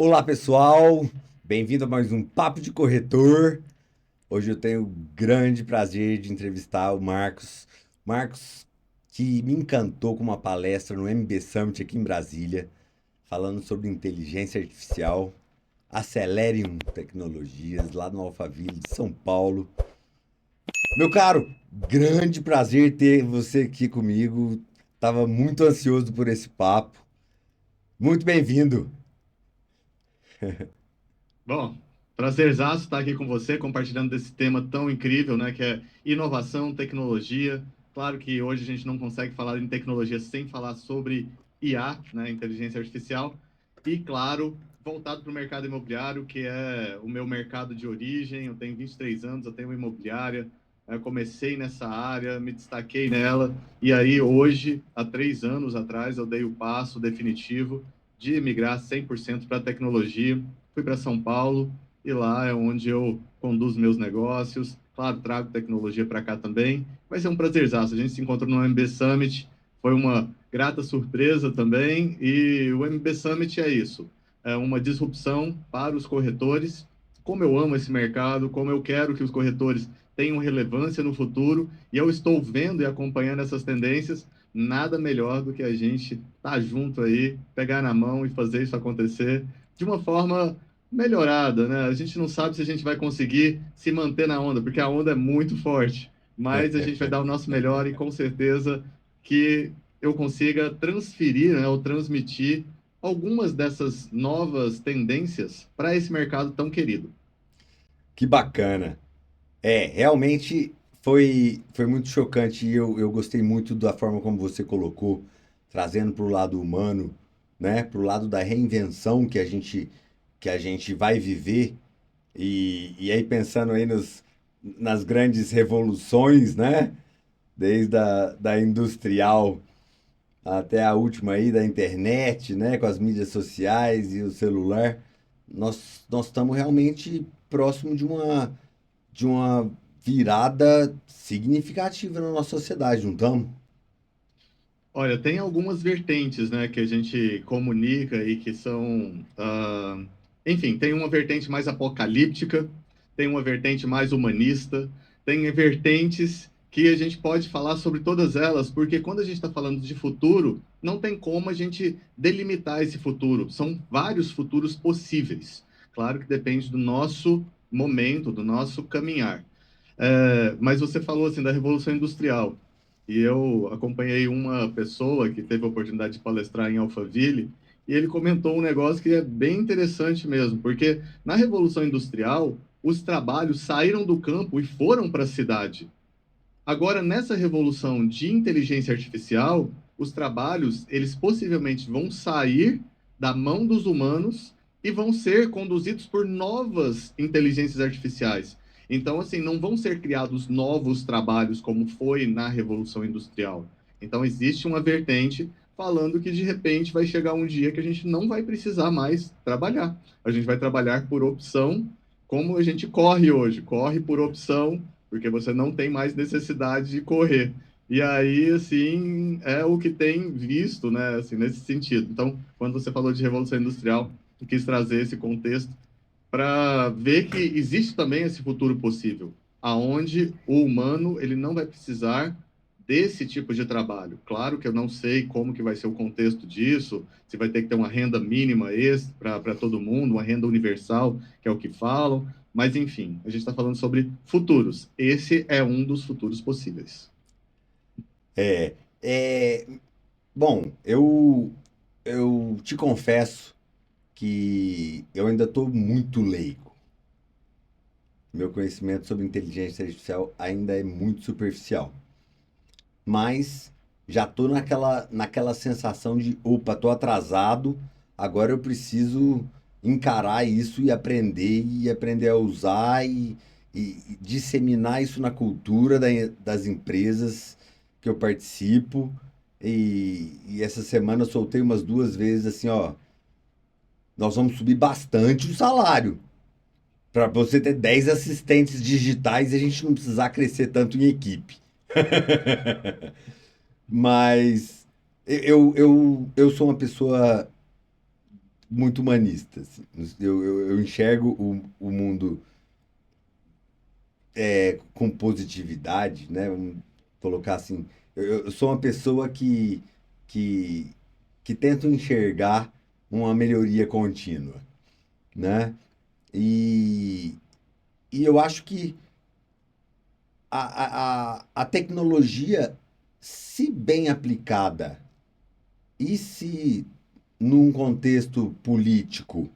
Olá pessoal, bem-vindo a mais um Papo de Corretor. Hoje eu tenho o grande prazer de entrevistar o Marcos. Marcos, que me encantou com uma palestra no MB Summit aqui em Brasília, falando sobre inteligência artificial. Acelerium Tecnologias, lá no Alphaville de São Paulo. Meu caro, grande prazer ter você aqui comigo. Tava muito ansioso por esse papo. Muito bem-vindo. Bom, prazerzaço estar aqui com você, compartilhando desse tema tão incrível, né, que é inovação, tecnologia. Claro que hoje a gente não consegue falar em tecnologia sem falar sobre IA, né, inteligência artificial, e claro, voltado para o mercado imobiliário, que é o meu mercado de origem. Eu tenho 23 anos, eu tenho uma imobiliária, eu comecei nessa área, me destaquei nela, e aí hoje, há 3 anos atrás, eu dei o passo definitivo de migrar 100% para a tecnologia. Fui para São Paulo e lá é onde eu conduzo meus negócios. Claro, trago tecnologia para cá também. Vai ser um prazerzaço. A gente se encontrou no MB Summit, foi uma grata surpresa também. E o MB Summit é isso: é uma disrupção para os corretores. Como eu amo esse mercado, como eu quero que os corretores tenham relevância no futuro, e eu estou vendo e acompanhando essas tendências. Nada melhor do que a gente estar junto aí, pegar na mão e fazer isso acontecer de uma forma melhorada, né? A gente não sabe se a gente vai conseguir se manter na onda, porque a onda é muito forte, mas a gente vai dar o nosso melhor e com certeza que eu consiga transferir, né, ou transmitir algumas dessas novas tendências para esse mercado tão querido. Que bacana. Realmente foi muito chocante e eu gostei muito da forma como você colocou, trazendo para o lado humano, né? Para o lado da reinvenção que a gente vai viver. E aí pensando aí nas grandes revoluções, né? Desde da industrial até a última aí da internet, né? Com as mídias sociais e o celular. Nós estamos realmente próximo de uma virada significativa na nossa sociedade, não estamos? Olha, tem algumas vertentes, né, que a gente comunica e que são, enfim, tem uma vertente mais apocalíptica, tem uma vertente mais humanista, tem vertentes que a gente pode falar sobre todas elas, porque quando a gente está falando de futuro, não tem como a gente delimitar esse futuro. São vários futuros possíveis. Claro que depende do nosso momento, do nosso caminhar. Mas você falou assim da Revolução Industrial. E eu acompanhei uma pessoa que teve a oportunidade de palestrar em Alphaville, e ele comentou um negócio que é bem interessante mesmo, porque na Revolução Industrial, os trabalhos saíram do campo e foram para a cidade. Agora, nessa revolução de inteligência artificial, os trabalhos, eles possivelmente vão sair da mão dos humanos e vão ser conduzidos por novas inteligências artificiais. Então, assim, não vão ser criados novos trabalhos como foi na Revolução Industrial. Então, existe uma vertente falando que de repente vai chegar um dia que a gente não vai precisar mais trabalhar. A gente vai trabalhar por opção, como a gente corre hoje, corre por opção porque você não tem mais necessidade de correr. E aí, assim, é o que tem visto, né, assim, nesse sentido. Então, quando você falou de Revolução Industrial, eu quis trazer esse contexto para ver que existe também esse futuro possível, aonde o humano ele não vai precisar desse tipo de trabalho. Claro que eu não sei como que vai ser o contexto disso, se vai ter que ter uma renda mínima extra para todo mundo, uma renda universal, que é o que falam, mas enfim, a gente está falando sobre futuros. Esse é um dos futuros possíveis. É, é, bom, eu te confesso que eu ainda estou muito leigo. Meu conhecimento sobre inteligência artificial ainda é muito superficial. Mas já estou naquela sensação de, opa, estou atrasado, agora eu preciso encarar isso e aprender a usar e disseminar isso na cultura das empresas que eu participo. E essa semana eu soltei umas duas vezes assim, ó, nós vamos subir bastante o salário. Para você ter 10 assistentes digitais e a gente não precisar crescer tanto em equipe. Mas eu sou uma pessoa muito humanista, assim. Eu enxergo o mundo com positividade, né? Vamos colocar assim. Eu sou uma pessoa que, que tento enxergar uma melhoria contínua, né? E, e eu acho que a tecnologia, se bem aplicada e se num contexto político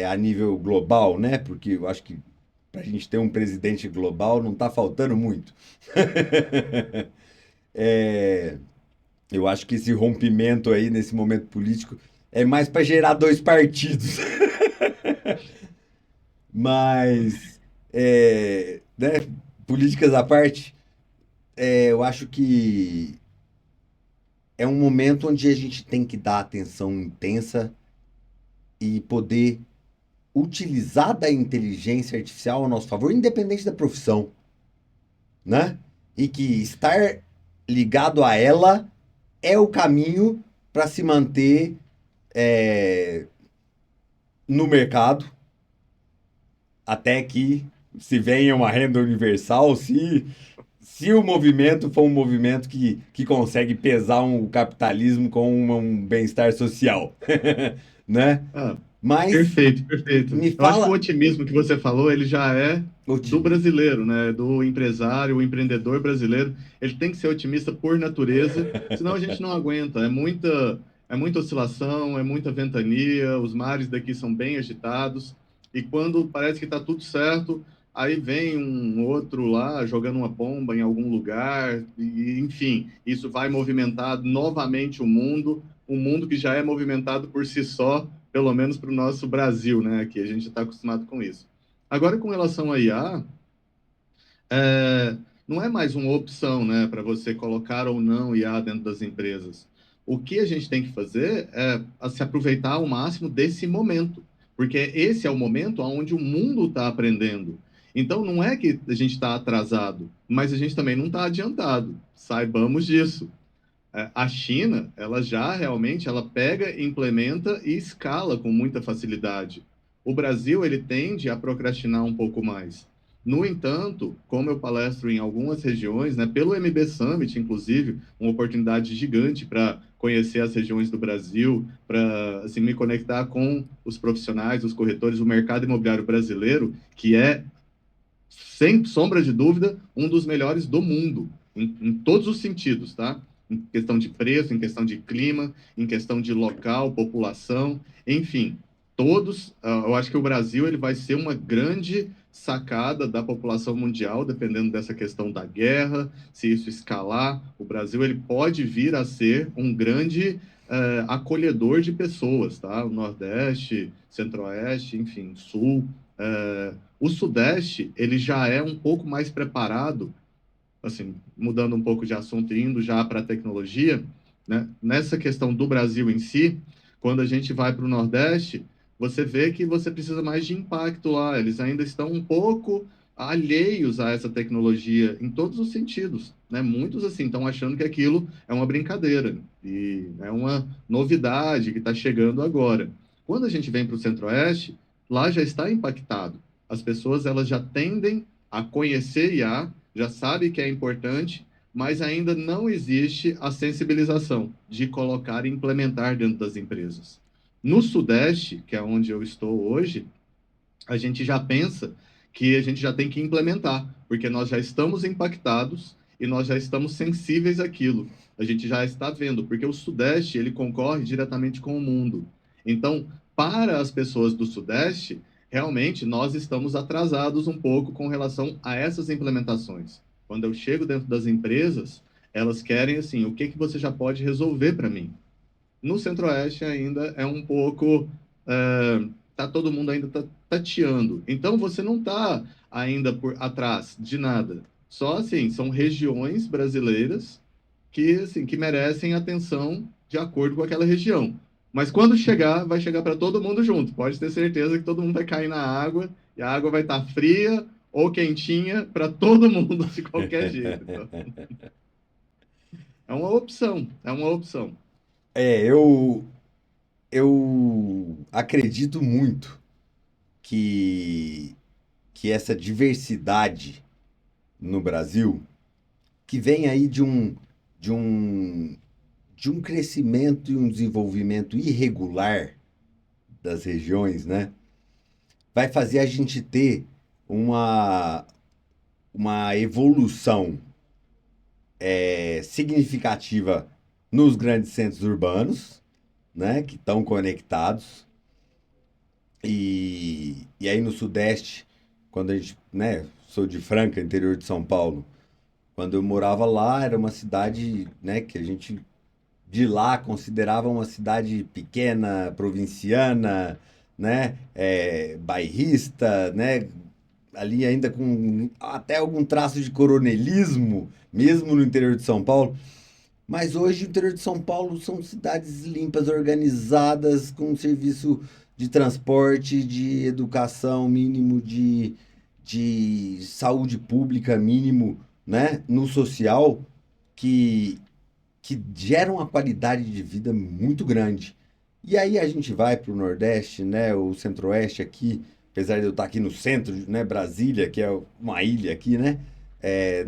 a nível global, né? Porque eu acho que para a gente ter um presidente global não está faltando muito. É, eu acho que esse rompimento aí nesse momento político é mais para gerar dois partidos. Mas, né, políticas à parte, eu acho que é um momento onde a gente tem que dar atenção intensa e poder utilizar da inteligência artificial ao nosso favor, independente da profissão, né? E que estar ligado a ela é o caminho para se manter é, no mercado até que se venha uma renda universal, se o movimento for um movimento que consegue pesar o capitalismo com um bem-estar social, né? Ah, Mas perfeito, perfeito. me Eu acho que o fala otimismo que você falou, ele já é do otimismo. brasileiro, né? Do empresário, o empreendedor brasileiro. Ele tem que ser otimista por natureza, senão a gente não aguenta. É muita oscilação, é muita ventania, os mares daqui são bem agitados, e quando parece que está tudo certo, aí vem um outro lá jogando uma bomba em algum lugar, e enfim, isso vai movimentar novamente o mundo que já é movimentado por si só, pelo menos para o nosso Brasil, né? Que a gente está acostumado com isso. Agora, com relação à IA, é, não é mais uma opção, né, para você colocar ou não IA dentro das empresas. O que a gente tem que fazer é se aproveitar ao máximo desse momento, porque esse é o momento onde o mundo está aprendendo. Então, não é que a gente está atrasado, mas a gente também não está adiantado. Saibamos disso. A China, ela já realmente, ela pega, implementa e escala com muita facilidade. O Brasil, ele tende a procrastinar um pouco mais. No entanto, como eu palestro em algumas regiões, né, pelo MB Summit, inclusive, uma oportunidade gigante para conhecer as regiões do Brasil, para assim, me conectar com os profissionais, os corretores, o mercado imobiliário brasileiro, que é, sem sombra de dúvida, um dos melhores do mundo, em todos os sentidos, tá? Em questão de preço, em questão de clima, em questão de local, população, enfim, todos. Eu acho que o Brasil ele vai ser uma grande sacada da população mundial, dependendo dessa questão da guerra, se isso escalar, o Brasil ele pode vir a ser um grande acolhedor de pessoas, tá? O Nordeste, Centro-Oeste, enfim, Sul. O Sudeste, ele já é um pouco mais preparado, assim, mudando um pouco de assunto e indo já para a tecnologia, né? Nessa questão do Brasil em si, quando a gente vai para o Nordeste, você vê que você precisa mais de impacto lá. Eles ainda estão um pouco alheios a essa tecnologia em todos os sentidos, né? Muitos assim estão achando que aquilo é uma brincadeira e é uma novidade que está chegando agora. Quando a gente vem para o Centro-Oeste, lá já está impactado. As pessoas elas já tendem a conhecer IA, já sabe que é importante, mas ainda não existe a sensibilização de colocar e implementar dentro das empresas. No Sudeste, que é onde eu estou hoje, a gente já pensa que a gente já tem que implementar, porque nós já estamos impactados e nós já estamos sensíveis àquilo. A gente já está vendo, porque o Sudeste ele concorre diretamente com o mundo. Então, para as pessoas do Sudeste, realmente nós estamos atrasados um pouco com relação a essas implementações. Quando eu chego dentro das empresas, elas querem assim, o que que você já pode resolver para mim? No Centro-Oeste ainda é um pouco. Tá todo mundo ainda tateando. Então você não está ainda por atrás de nada. Só assim, são regiões brasileiras que, assim, que merecem atenção de acordo com aquela região. Mas quando chegar, vai chegar para todo mundo junto. Pode ter certeza que todo mundo vai cair na água e a água vai estar fria ou quentinha para todo mundo de qualquer jeito. Então, é uma opção, é uma opção. É, eu, eu acredito muito que, que essa diversidade no Brasil, que vem aí de um, de um crescimento e um desenvolvimento irregular das regiões, né? Vai fazer a gente ter uma, uma evolução significativa nos grandes centros urbanos, né? Que estão conectados. E aí no Sudeste, quando a gente, né? Sou de Franca, interior de São Paulo. Quando eu morava lá, era uma cidade, né? Que a gente de lá considerava uma cidade pequena, provinciana, né? Bairrista, né? Ali ainda com até algum traço de coronelismo, mesmo no interior de São Paulo. Mas hoje o interior de São Paulo são cidades limpas, organizadas, com um serviço de transporte, de educação mínimo, de saúde pública mínimo, né? No social, que, que geram uma qualidade de vida muito grande. E aí a gente vai para o Nordeste, né? O Centro-Oeste aqui, apesar de eu estar aqui no centro, né? Brasília, que é uma ilha aqui, né? É,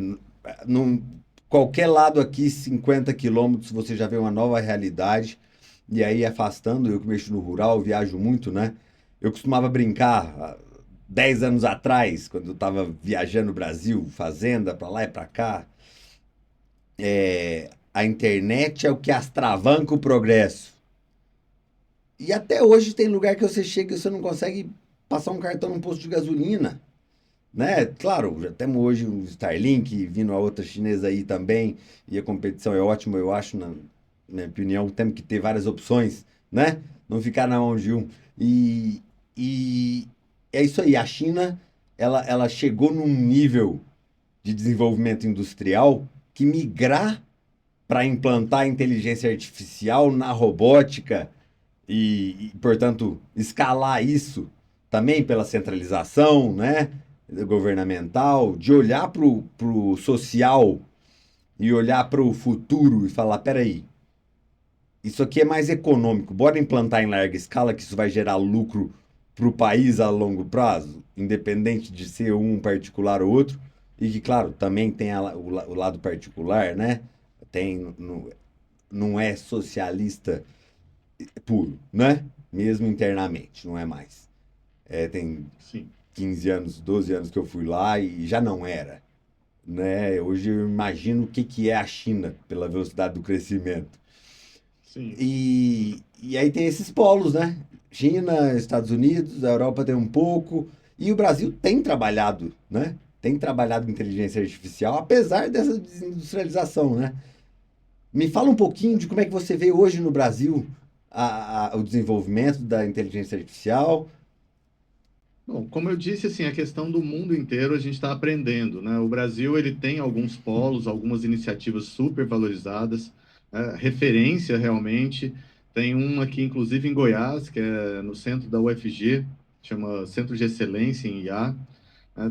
num, qualquer lado aqui, 50 quilômetros, você já vê uma nova realidade. E aí afastando, eu que mexo no rural, viajo muito, né? Eu costumava brincar 10 anos atrás, quando eu estava viajando o Brasil, fazenda, para lá e para cá, a internet é o que astravanca o progresso. E até hoje tem lugar que você chega e você não consegue passar um cartão num posto de gasolina, né? Claro, já temos hoje o Starlink, vindo a outra chinesa aí também, e a competição é ótima, eu acho, na minha opinião, temos que ter várias opções, né? Não ficar na mão de um. E é isso aí, a China, ela chegou num nível de desenvolvimento industrial que migrar para implantar a inteligência artificial na robótica portanto, escalar isso também pela centralização, né, governamental, de olhar para o social e olhar para o futuro e falar, peraí, isso aqui é mais econômico, bora implantar em larga escala que isso vai gerar lucro para o país a longo prazo, independente de ser um particular ou outro, e que, claro, também tem o lado particular, né? Tem, não é socialista puro, né? Mesmo internamente, não é mais. Tem Sim, 15 anos, 12 anos que eu fui lá e já não era, né? Hoje eu imagino o que que é a China pela velocidade do crescimento. sim. E aí tem esses polos, né? China, Estados Unidos, a Europa tem um pouco, e o Brasil tem trabalhado, né? Tem trabalhado em inteligência artificial, apesar dessa desindustrialização, né? Me fala um pouquinho de como é que você vê hoje no Brasil o desenvolvimento da inteligência artificial. Bom, como eu disse, assim, a questão do mundo inteiro a gente está aprendendo, né? O Brasil ele tem alguns polos, algumas iniciativas super valorizadas, referência realmente. Tem um aqui, inclusive em Goiás, que é no centro da UFG, chama Centro de Excelência em IA.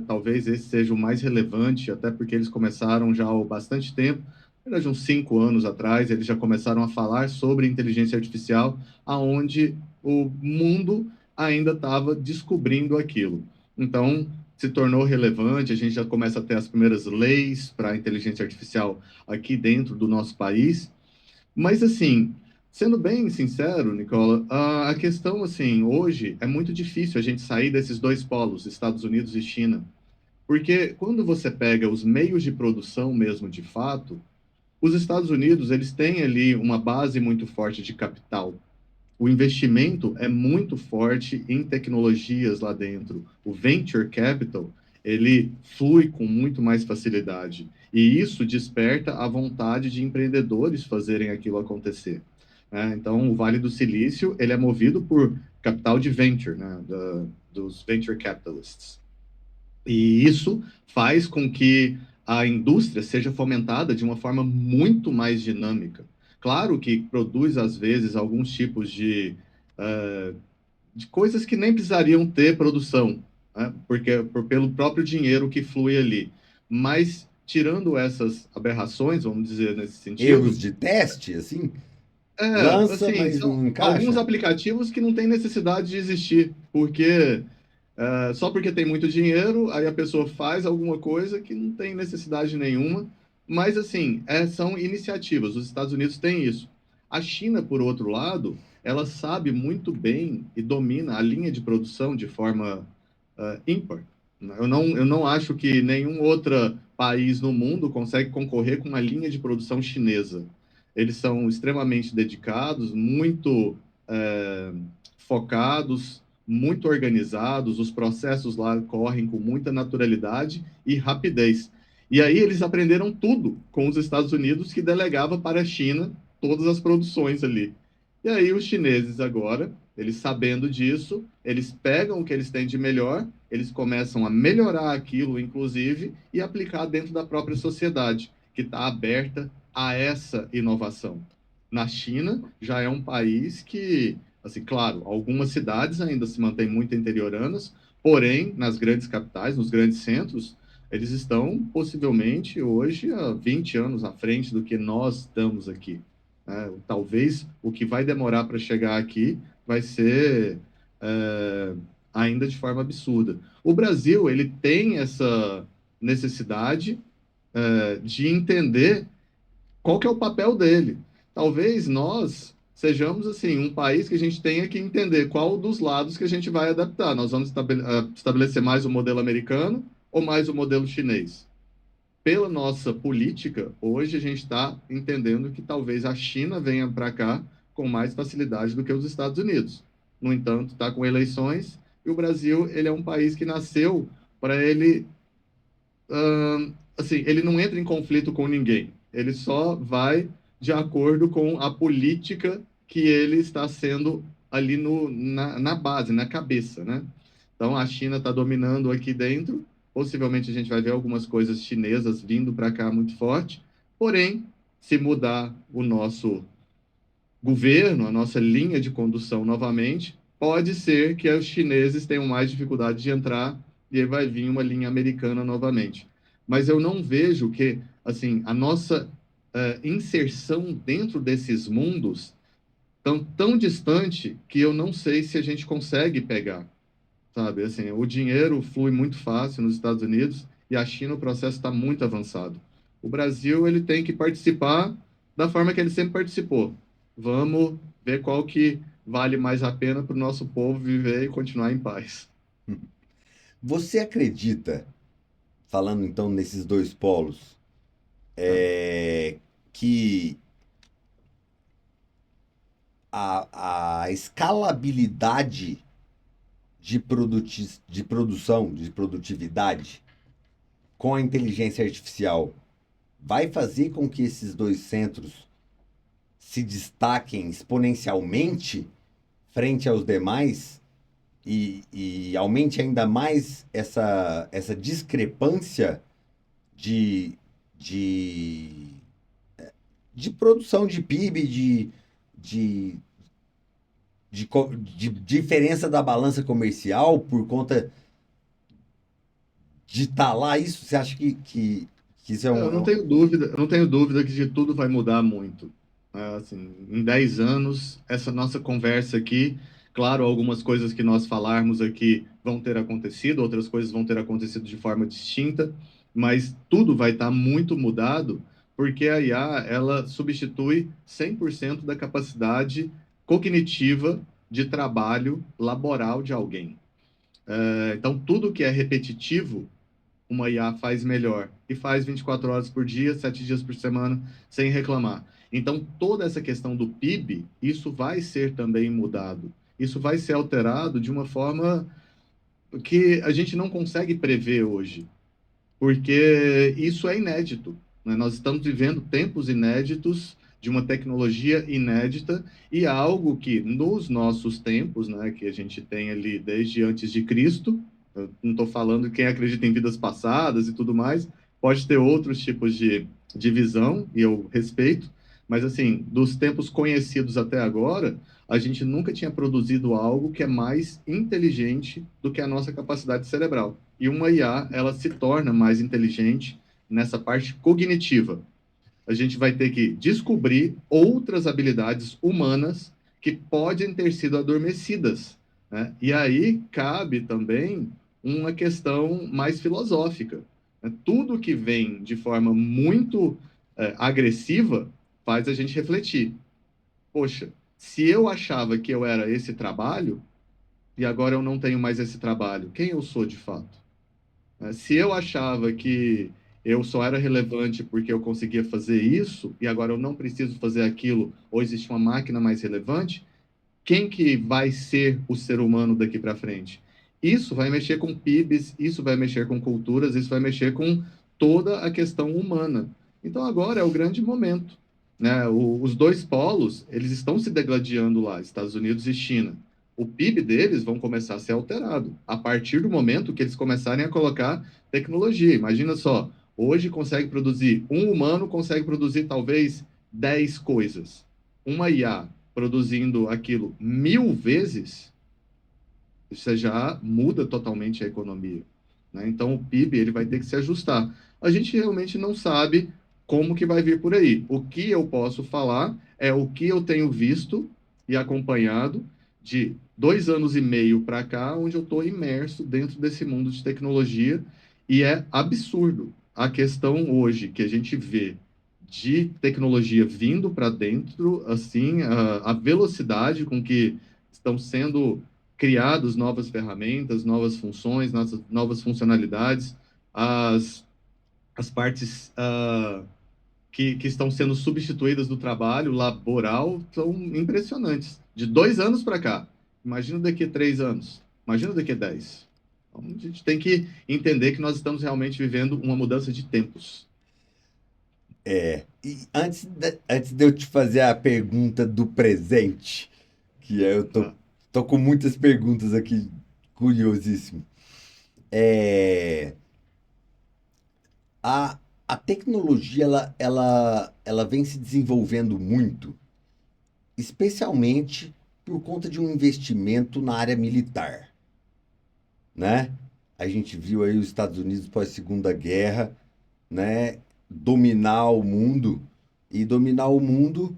Talvez esse seja o mais relevante, até porque eles começaram já há bastante tempo, na verdade, uns 5 anos atrás, eles já começaram a falar sobre inteligência artificial, aonde o mundo ainda estava descobrindo aquilo. Então, se tornou relevante, a gente já começa a ter as primeiras leis para a inteligência artificial aqui dentro do nosso país. Mas, assim, sendo bem sincero, Nicola, a questão, assim, hoje é muito difícil a gente sair desses dois polos, Estados Unidos e China. Porque quando você pega os meios de produção mesmo de fato, os Estados Unidos, eles têm ali uma base muito forte de capital. O investimento é muito forte em tecnologias lá dentro. O venture capital, ele flui com muito mais facilidade. E isso desperta a vontade de empreendedores fazerem aquilo acontecer. Então, o Vale do Silício, ele é movido por capital de venture, né, dos venture capitalists. E isso faz com que a indústria seja fomentada de uma forma muito mais dinâmica. Claro que produz, às vezes, alguns tipos de coisas que nem precisariam ter produção, né? Porque pelo próprio dinheiro que flui ali. Mas, tirando essas aberrações, vamos dizer nesse Erros sentido, de teste, assim? Lança, Assim, mas são não alguns encaixa? aplicativos que não têm necessidade de existir, porque só porque tem muito dinheiro, aí a pessoa faz alguma coisa que não tem necessidade nenhuma. Mas, assim, são iniciativas. Os Estados Unidos têm isso. A China, por outro lado, ela sabe muito bem e domina a linha de produção de forma ímpar. Eu não acho que nenhum outro país no mundo consegue concorrer com uma linha de produção chinesa. Eles são extremamente dedicados, muito focados, muito organizados, os processos lá correm com muita naturalidade e rapidez. E aí eles aprenderam tudo com os Estados Unidos, que delegava para a China todas as produções ali. E aí os chineses agora, eles sabendo disso, eles pegam o que eles têm de melhor, eles começam a melhorar aquilo, inclusive, e aplicar dentro da própria sociedade, que está aberta a essa inovação. Na China, já é um país que, assim, claro, algumas cidades ainda se mantêm muito interioranas, porém, nas grandes capitais, nos grandes centros, eles estão possivelmente hoje há 20 anos à frente do que nós estamos aqui. Talvez o que vai demorar para chegar aqui vai ser é, ainda de forma absurda. O Brasil, ele tem essa necessidade de entender qual que é o papel dele. Talvez nós sejamos assim um país que a gente tenha que entender qual dos lados que a gente vai adaptar. Nós vamos estabelecer mais o modelo americano ou mais o modelo chinês? Pela nossa política, hoje a gente está entendendo que talvez a China venha para cá com mais facilidade do que os Estados Unidos. No entanto, está com eleições e o Brasil ele é um país que nasceu para ele assim, ele não entra em conflito com ninguém. Ele só vai de acordo com a política que ele está sendo ali na base, na cabeça, né? Então, a China está dominando aqui dentro. Possivelmente a gente vai ver algumas coisas chinesas vindo para cá muito forte. Porém, se mudar o nosso governo, a nossa linha de condução novamente, pode ser que os chineses tenham mais dificuldade de entrar e aí vai vir uma linha americana novamente. Mas eu não vejo que, assim, a nossa inserção dentro desses mundos tão distante que eu não sei se a gente consegue pegar, sabe? Assim, o dinheiro flui muito fácil nos Estados Unidos e a China o processo está muito avançado. O Brasil ele tem que participar da forma que ele sempre participou. Vamos ver qual que vale mais a pena para o nosso povo viver e continuar em paz. Você acredita, falando então nesses dois polos, Tá? que a escalabilidade de produção, de produtividade com a inteligência artificial vai fazer com que esses dois centros se destaquem exponencialmente frente aos demais e aumente ainda mais essa discrepância de, de, de produção de PIB, de, de diferença da balança comercial por conta de estar lá. Isso, você acha que isso é Eu não tenho dúvida, eu não tenho dúvida que de tudo vai mudar muito. Assim, em 10 anos, essa nossa conversa aqui, claro, algumas coisas que nós falarmos aqui vão ter acontecido, outras coisas vão ter acontecido de forma distinta, mas tudo vai estar muito mudado, porque a IA, ela substitui 100% da capacidade cognitiva de trabalho laboral de alguém. Então, tudo que é repetitivo, uma IA faz melhor e faz 24 horas por dia, 7 dias por semana, sem reclamar. Então, toda essa questão do PIB, isso vai ser também mudado. Isso vai ser alterado de uma forma que a gente não consegue prever hoje, porque isso é inédito, né? Nós estamos vivendo tempos inéditos de uma tecnologia inédita e algo que nos nossos tempos, né, que a gente tem ali desde antes de Cristo, eu não estou falando quem acredita em vidas passadas e tudo mais, pode ter outros tipos de visão e eu respeito, mas assim, dos tempos conhecidos até agora, a gente nunca tinha produzido algo que é mais inteligente do que a nossa capacidade cerebral. E uma IA, ela se torna mais inteligente nessa parte cognitiva. a gente vai ter que descobrir outras habilidades humanas que podem ter sido adormecidas, né? E aí cabe também uma questão mais filosófica, né? Tudo que vem de forma muito agressiva faz a gente refletir. Poxa, se eu achava que eu era esse trabalho e agora eu não tenho mais esse trabalho, quem eu sou de fato? Se eu achava que eu só era relevante porque eu conseguia fazer isso e agora eu não preciso fazer aquilo, ou existe uma máquina mais relevante, quem que vai ser o ser humano daqui para frente? Isso vai mexer com PIBs, isso vai mexer com culturas, isso vai mexer com toda a questão humana. Então agora é o grande momento, né? Os dois polos, eles estão se degladiando lá, Estados Unidos e China. O PIB deles vão começar a ser alterado a partir do momento que eles começarem a colocar tecnologia. Imagina só, hoje consegue produzir, um humano consegue produzir talvez 10 coisas. Uma IA produzindo aquilo 1000 vezes, você já muda totalmente a economia, né? Então o PIB ele vai ter que se ajustar. A gente realmente não sabe como que vai vir por aí. O que eu posso falar é o que eu tenho visto e acompanhado de 2 anos e meio para cá, onde eu estou imerso dentro desse mundo de tecnologia e é absurdo a questão hoje que a gente vê de tecnologia vindo para dentro, assim, a velocidade com que estão sendo criadas novas ferramentas, novas funções, novas funcionalidades, as, as partes que estão sendo substituídas do trabalho laboral são impressionantes. De 2 anos para cá, imagina daqui a 3 anos, imagina daqui a 10. Então, a gente tem que entender que nós estamos realmente vivendo uma mudança de tempos. E antes de eu te fazer a pergunta do presente, que eu tô, Tá? tô com muitas perguntas aqui, curiosíssimo. É, a, a tecnologia, ela vem se desenvolvendo muito, especialmente por conta de um investimento na área militar, né? A gente viu aí os Estados Unidos pós-Segunda Guerra, né, dominar o mundo, e dominar o mundo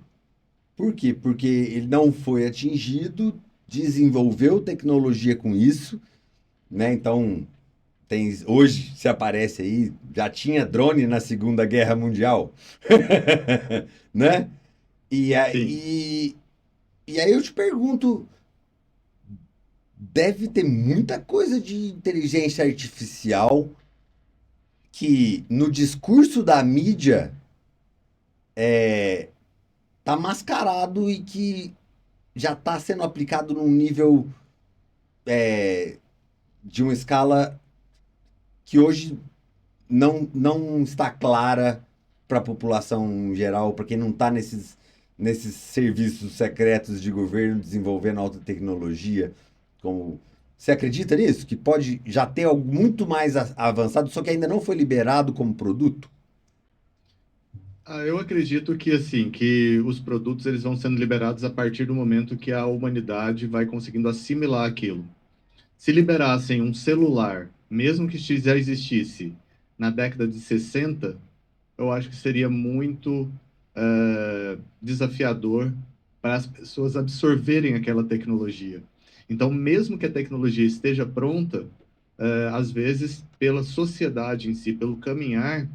por quê? Porque ele não foi atingido, desenvolveu tecnologia com isso, né? Então, hoje se aparece aí, já tinha drone na Segunda Guerra Mundial, né? E Sim. aí, e aí eu te pergunto, deve ter muita coisa de inteligência artificial que no discurso da mídia tá mascarado e que já está sendo aplicado num nível de uma escala que hoje não está clara para a população geral, para quem não está nesses serviços secretos de governo desenvolvendo alta tecnologia. Como, você acredita nisso? Que pode já ter algo muito mais avançado, só que ainda não foi liberado como produto? Eu acredito que assim, que os produtos eles vão sendo liberados a partir do momento que a humanidade vai conseguindo assimilar aquilo. Se liberassem um celular, mesmo que já existisse na década de 60, eu acho que seria muito desafiador para as pessoas absorverem aquela tecnologia. Então, mesmo que a tecnologia esteja pronta, às vezes, pela sociedade em si, pelo caminhar,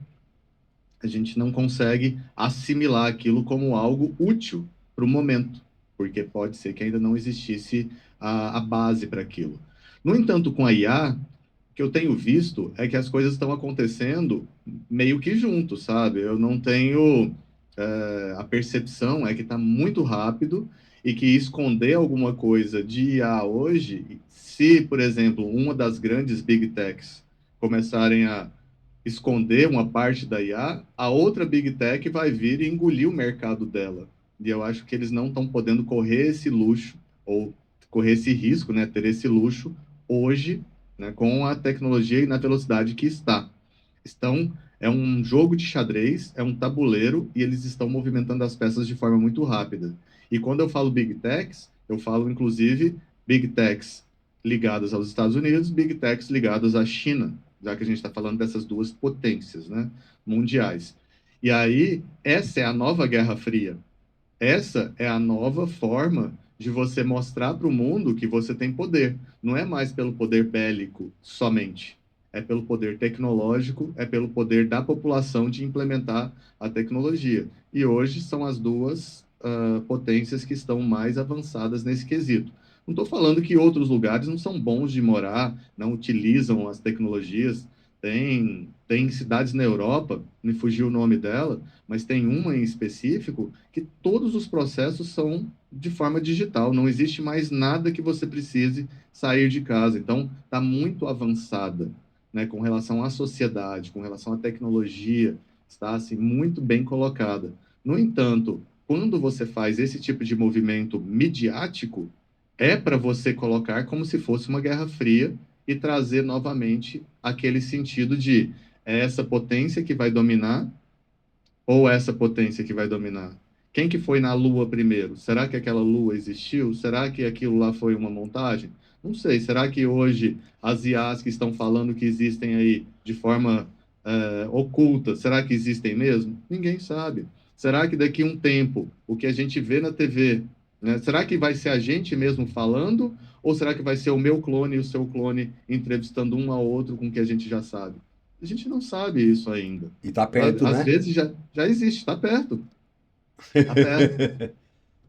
a gente não consegue assimilar aquilo como algo útil para o momento, porque pode ser que ainda não existisse a base para aquilo. No entanto, com a IA, o que eu tenho visto é que as coisas estão acontecendo meio que junto, sabe? Eu não tenho. A percepção é que está muito rápido e que esconder alguma coisa de IA hoje, se, por exemplo, uma das grandes big techs começarem a esconder uma parte da IA, a outra Big Tech vai vir e engolir o mercado dela. E eu acho que eles não estão podendo correr esse luxo, ou correr esse risco, né, ter esse luxo hoje, né, com a tecnologia e na velocidade que está. É um jogo de xadrez, é um tabuleiro, e eles estão movimentando as peças de forma muito rápida. E quando eu falo Big Techs, eu falo inclusive Big Techs ligadas aos Estados Unidos, Big Techs ligadas à China, já que a gente está falando dessas duas potências, né, mundiais. E aí, essa é a nova Guerra Fria. Essa é a nova forma de você mostrar para o mundo que você tem poder. Não é mais pelo poder bélico somente. É pelo poder tecnológico, é pelo poder da população de implementar a tecnologia. E hoje são as duas potências que estão mais avançadas nesse quesito. Não estou falando que outros lugares não são bons de morar, não utilizam as tecnologias. Tem cidades na Europa, me fugiu o nome dela, mas tem uma em específico que todos os processos são de forma digital. Não existe mais nada que você precise sair de casa. Então, está muito avançada, né, com relação à sociedade, com relação à tecnologia, está assim muito bem colocada. No entanto, quando você faz esse tipo de movimento midiático, é para você colocar como se fosse uma guerra fria e trazer novamente aquele sentido de é essa potência que vai dominar ou essa potência que vai dominar? Quem que foi na Lua primeiro? Será que aquela Lua existiu? Será que aquilo lá foi uma montagem? Não sei. Será que hoje as IAs que estão falando que existem aí de forma oculta, será que existem mesmo? Ninguém sabe. Será que daqui a um tempo, o que a gente vê na TV, né, será que vai ser a gente mesmo falando? Ou será que vai ser o meu clone e o seu clone entrevistando um ao outro com o que a gente já sabe? A gente não sabe isso ainda. E tá Sabe? perto, Às né? vezes já existe, está perto, está perto.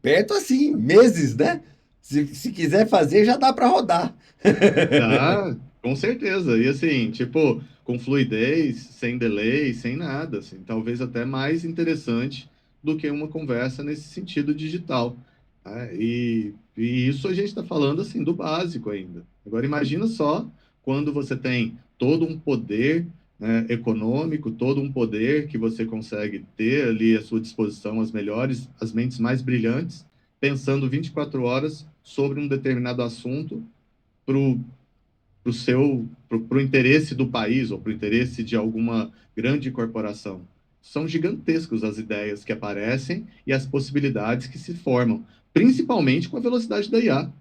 Perto assim, meses, né? Se quiser fazer, já dá para rodar. Dá, com certeza. E assim, tipo, com fluidez, sem delay, sem nada, assim, talvez até mais interessante do que uma conversa nesse sentido digital. Né? E isso a gente está falando assim do básico ainda. Agora imagina só quando você tem todo um poder, né, econômico, todo um poder que você consegue ter ali à sua disposição as melhores, as mentes mais brilhantes, pensando 24 horas sobre um determinado assunto para o interesse do país ou para o interesse de alguma grande corporação. São gigantescos as ideias que aparecem e as possibilidades que se formam, principalmente com a velocidade da IA.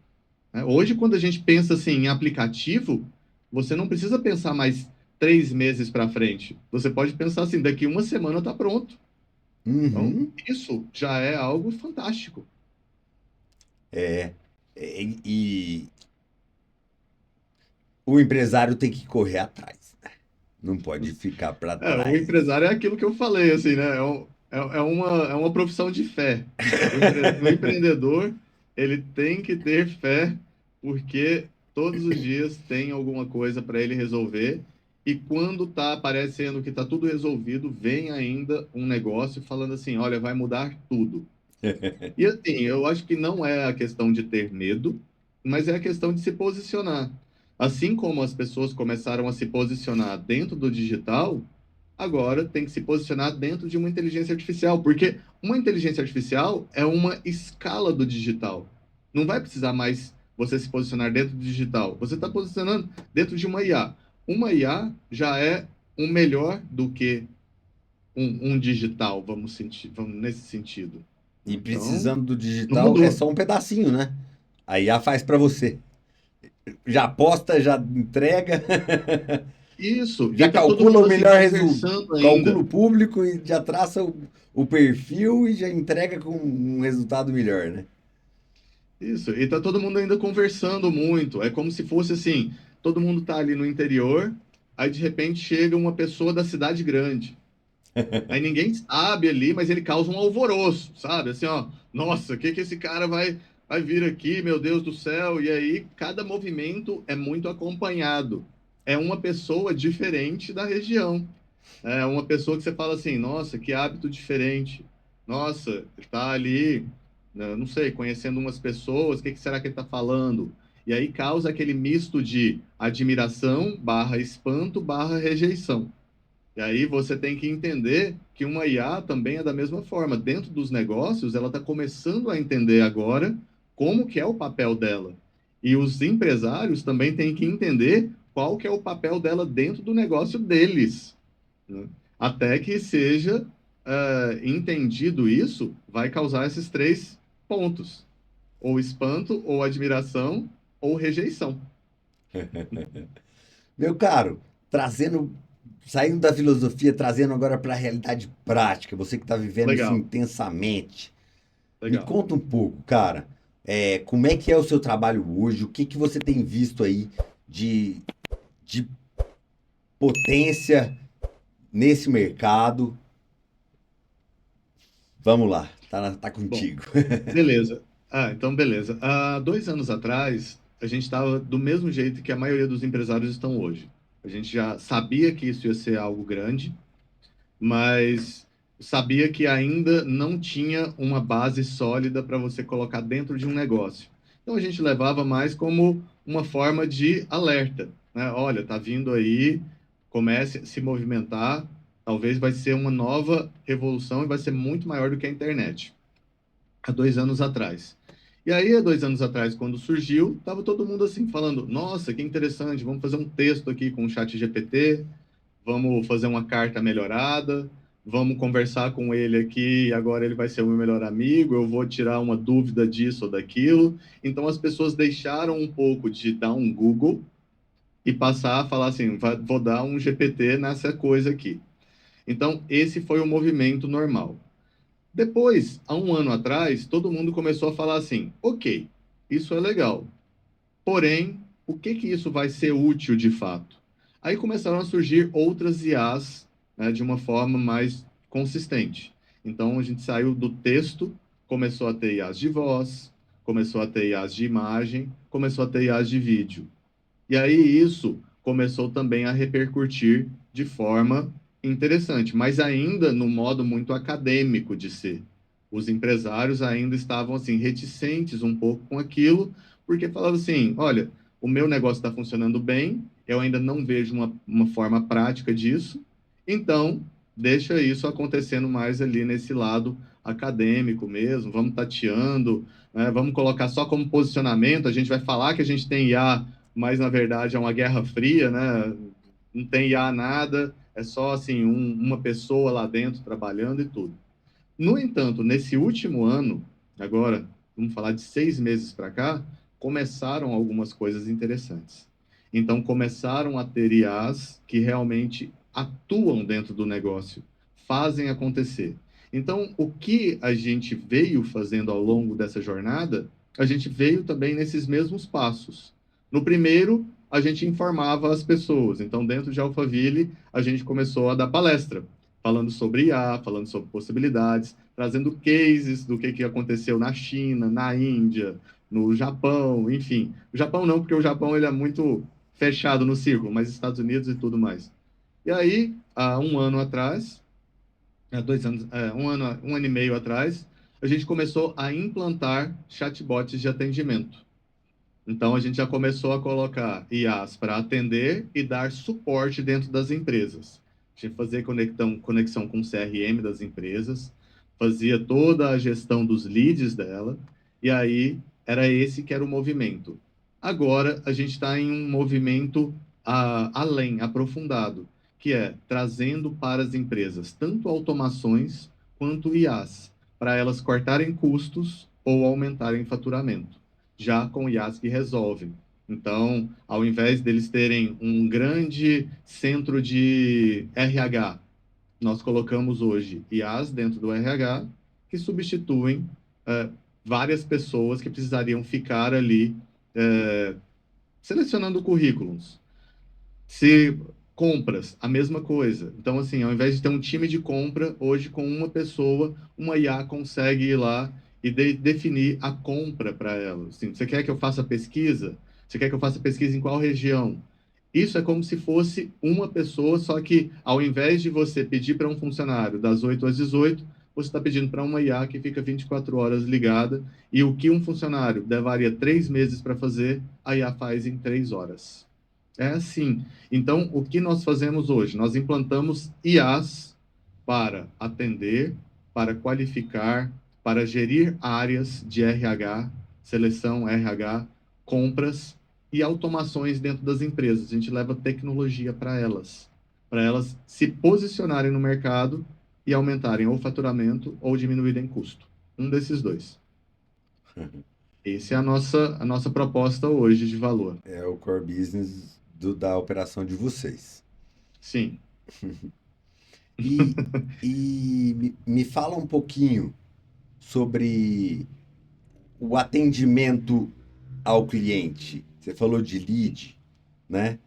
Né? Hoje, quando a gente pensa assim, em aplicativo, você não precisa pensar mais 3 meses para frente. Você pode pensar assim, daqui uma semana está pronto. Então, Uhum. isso já é algo fantástico. E o empresário tem que correr atrás, né? Não pode ficar para O trás. empresário é aquilo que eu falei, assim, né? É uma profissão de fé. O empreendedor, ele tem que ter fé, porque todos os dias tem alguma coisa para ele resolver. E quando tá aparecendo que tá tudo resolvido, vem ainda um negócio falando assim, olha, vai mudar tudo. E assim, eu acho que não é a questão de ter medo, mas é a questão de se posicionar. Assim como as pessoas começaram a se posicionar dentro do digital, agora tem que se posicionar dentro de uma inteligência artificial, porque uma inteligência artificial é uma escala do digital. Não vai precisar mais você se posicionar dentro do digital. Você está posicionando dentro de uma IA. Uma IA já é um melhor do que um digital, vamos nesse sentido. E Então, precisando do não digital é mudou. só um pedacinho, né? A IA faz para você. Já aposta, já entrega, Isso, e já tá todo calcula o mundo assim melhor resultado, conversando calcula ainda. o público e já traça o perfil e já entrega com um resultado melhor, né? Isso, e tá todo mundo ainda conversando muito. É como se fosse assim, todo mundo tá ali no interior, aí de repente chega uma pessoa da cidade grande. Aí ninguém sabe ali, mas ele causa um alvoroço, sabe? Assim, ó, nossa, o que que esse cara vai vir aqui, meu Deus do céu? E aí cada movimento é muito acompanhado. É uma pessoa diferente da região. É uma pessoa que você fala assim, nossa, que hábito diferente. Nossa, ele tá ali, né, não sei, conhecendo umas pessoas, o que que será que ele está falando? E aí causa aquele misto de admiração barra espanto barra rejeição. E aí você tem que entender que uma IA também é da mesma forma. Dentro dos negócios, ela está começando a entender agora como que é o papel dela. E os empresários também têm que entender qual que é o papel dela dentro do negócio deles, né? Até que seja entendido isso, vai causar esses 3 pontos: ou espanto, ou admiração, ou rejeição. Meu caro, trazendo. saindo da filosofia, trazendo agora para a realidade prática, você que está vivendo isso Legal, intensamente. Me legal. conta um pouco, cara, como é que é o seu trabalho hoje? O que que você tem visto aí de, de potência nesse mercado? Vamos lá, tá Bom, contigo. beleza. Então beleza. Há 2 anos atrás, a gente estava do mesmo jeito que a maioria dos empresários estão hoje. A gente já sabia que isso ia ser algo grande, mas sabia que ainda não tinha uma base sólida para você colocar dentro de um negócio. Então a gente levava mais como uma forma de alerta, né? Olha, tá vindo aí, comece a se movimentar, talvez vai ser uma nova revolução e vai ser muito maior do que a internet. Há 2 anos atrás. E aí, há 2 anos atrás, quando surgiu, estava todo mundo assim falando: Nossa, que interessante, vamos fazer um texto aqui com o chat GPT, vamos fazer uma carta melhorada, vamos conversar com ele aqui, agora ele vai ser o meu melhor amigo, eu vou tirar uma dúvida disso ou daquilo. Então as pessoas deixaram um pouco de dar um Google e passar a falar assim, vou dar um GPT nessa coisa aqui. Então esse foi o movimento normal. Depois, há um ano atrás, todo mundo começou a falar assim, ok, isso é legal, porém, o que que isso vai ser útil de fato? Aí começaram a surgir outras IAs, né, de uma forma mais consistente. Então a gente saiu do texto, começou a ter IAs de voz, começou a ter IAs de imagem, começou a ter IAs de vídeo. E aí isso começou também a repercutir de forma interessante, mas ainda no modo muito acadêmico de ser. Os empresários ainda estavam assim reticentes um pouco com aquilo, porque falavam assim: olha, o meu negócio está funcionando bem, eu ainda não vejo uma forma prática disso, então deixa isso acontecendo mais ali nesse lado acadêmico mesmo, vamos tateando, né, vamos colocar só como posicionamento, a gente vai falar que a gente tem IA, mas na verdade é uma guerra fria, né? Não tem IA nada, é só assim uma pessoa lá dentro trabalhando e tudo. No entanto, nesse último ano, agora vamos falar de 6 meses para cá, começaram algumas coisas interessantes. Então começaram a ter IAs que realmente atuam dentro do negócio, fazem acontecer. Então, o que a gente veio fazendo ao longo dessa jornada, a gente veio também nesses mesmos passos. No primeiro, a gente informava as pessoas. Então, dentro de Alphaville, a gente começou a dar palestra, falando sobre IA, falando sobre possibilidades, trazendo cases do que aconteceu na China, na Índia, no Japão, enfim. O Japão não, porque o Japão ele é muito fechado no círculo, mas Estados Unidos e tudo mais. E aí, há um ano atrás, há 2 anos, um ano e meio atrás, a gente começou a implantar chatbots de atendimento. Então, a gente já começou a colocar IAs para atender e dar suporte dentro das empresas. A gente fazia conexão com o CRM das empresas, fazia toda a gestão dos leads dela, e aí era esse que era o movimento. Agora, a gente está em um movimento além, aprofundado, que é trazendo para as empresas tanto automações quanto IAs, para elas cortarem custos ou aumentarem faturamento já com IAs que resolvem. Então, ao invés deles terem um grande centro de RH, nós colocamos hoje IAs dentro do RH que substituem eh, várias pessoas que precisariam ficar ali selecionando currículos. Se compras, a mesma coisa. Então, assim, ao invés de ter um time de compra, hoje com uma pessoa, uma IA consegue ir lá e definir a compra para ela. Assim, você quer que eu faça pesquisa? Você quer que eu faça pesquisa em qual região? Isso é como se fosse uma pessoa, só que ao invés de você pedir para um funcionário das 8 às 18, você está pedindo para uma IA que fica 24 horas ligada, e o que um funcionário levaria 3 meses para fazer, a IA faz em 3 horas. É assim. Então, o que nós fazemos hoje? Nós implantamos IAs para atender, para qualificar, para gerir áreas de RH, seleção RH, compras e automações dentro das empresas. A gente leva tecnologia para elas se posicionarem no mercado e aumentarem ou faturamento ou diminuírem custo. Um desses dois. Essa é a nossa proposta hoje de valor. É o core business da operação de vocês. Sim. E, me fala um pouquinho sobre o atendimento ao cliente. Você falou de lead, né?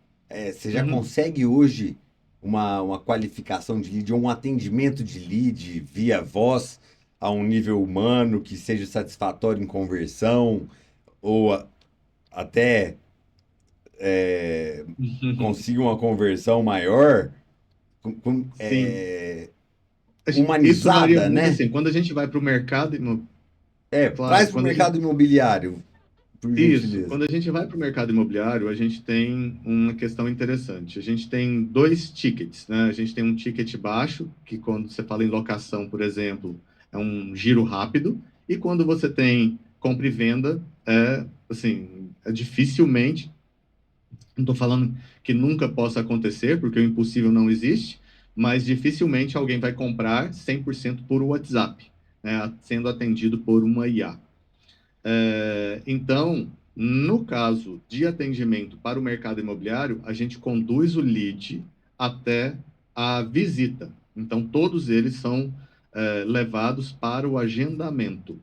Você já Uhum. consegue hoje uma qualificação de lead ou um atendimento de lead via voz a um nível humano que seja satisfatório em conversão ou até consiga uma conversão maior, Sim. Isso varia humanizada, muito né? assim. Quando a gente vai para o mercado, Traz claro, para o mercado imobiliário, por isso, gentileza. quando a gente vai para o mercado imobiliário, a gente tem uma questão interessante. A gente tem dois tickets, né? A gente tem um ticket baixo, que quando você fala em locação, por exemplo, é um giro rápido, e quando você tem compra e venda, dificilmente, não estou falando que nunca possa acontecer, porque o impossível não existe, mas dificilmente alguém vai comprar 100% por WhatsApp, né? Sendo atendido por uma IA. Então, no caso de atendimento para o mercado imobiliário, a gente conduz o lead até a visita. Então, todos eles são levados para o agendamento.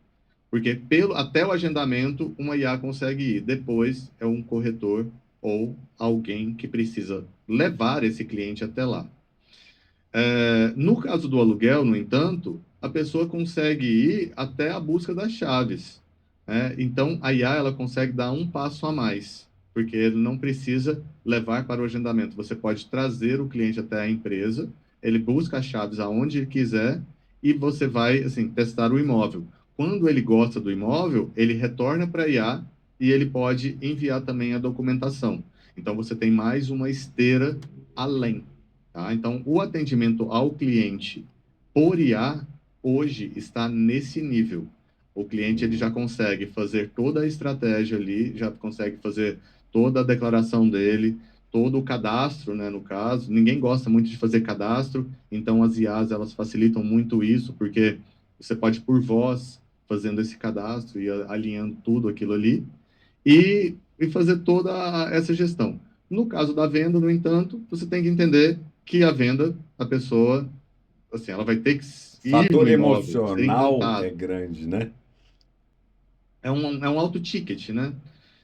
Porque até o agendamento, uma IA consegue ir. Depois é um corretor ou alguém que precisa levar esse cliente até lá. No caso do aluguel, no entanto, a pessoa consegue ir até a busca das chaves, né? Então, a IA ela consegue dar um passo a mais, porque ele não precisa levar para o agendamento. Você pode trazer o cliente até a empresa, ele busca as chaves aonde ele quiser e você vai, assim, testar o imóvel. Quando ele gosta do imóvel, ele retorna para a IA e ele pode enviar também a documentação. Então, você tem mais uma esteira além. Tá? Então, o atendimento ao cliente por IA hoje está nesse nível. O cliente ele já Uhum. consegue fazer toda a estratégia ali, já consegue fazer toda a declaração dele, todo o cadastro, né, no caso. Ninguém gosta muito de fazer cadastro, então as IAs elas facilitam muito isso, porque você pode por voz fazendo esse cadastro e alinhando tudo aquilo ali e fazer toda essa gestão. No caso da venda, no entanto, você tem que entender que a venda, a pessoa, assim, ela vai ter que ir no Fator imóvel, ser emocional é encantado. grande, né? É um auto ticket, né?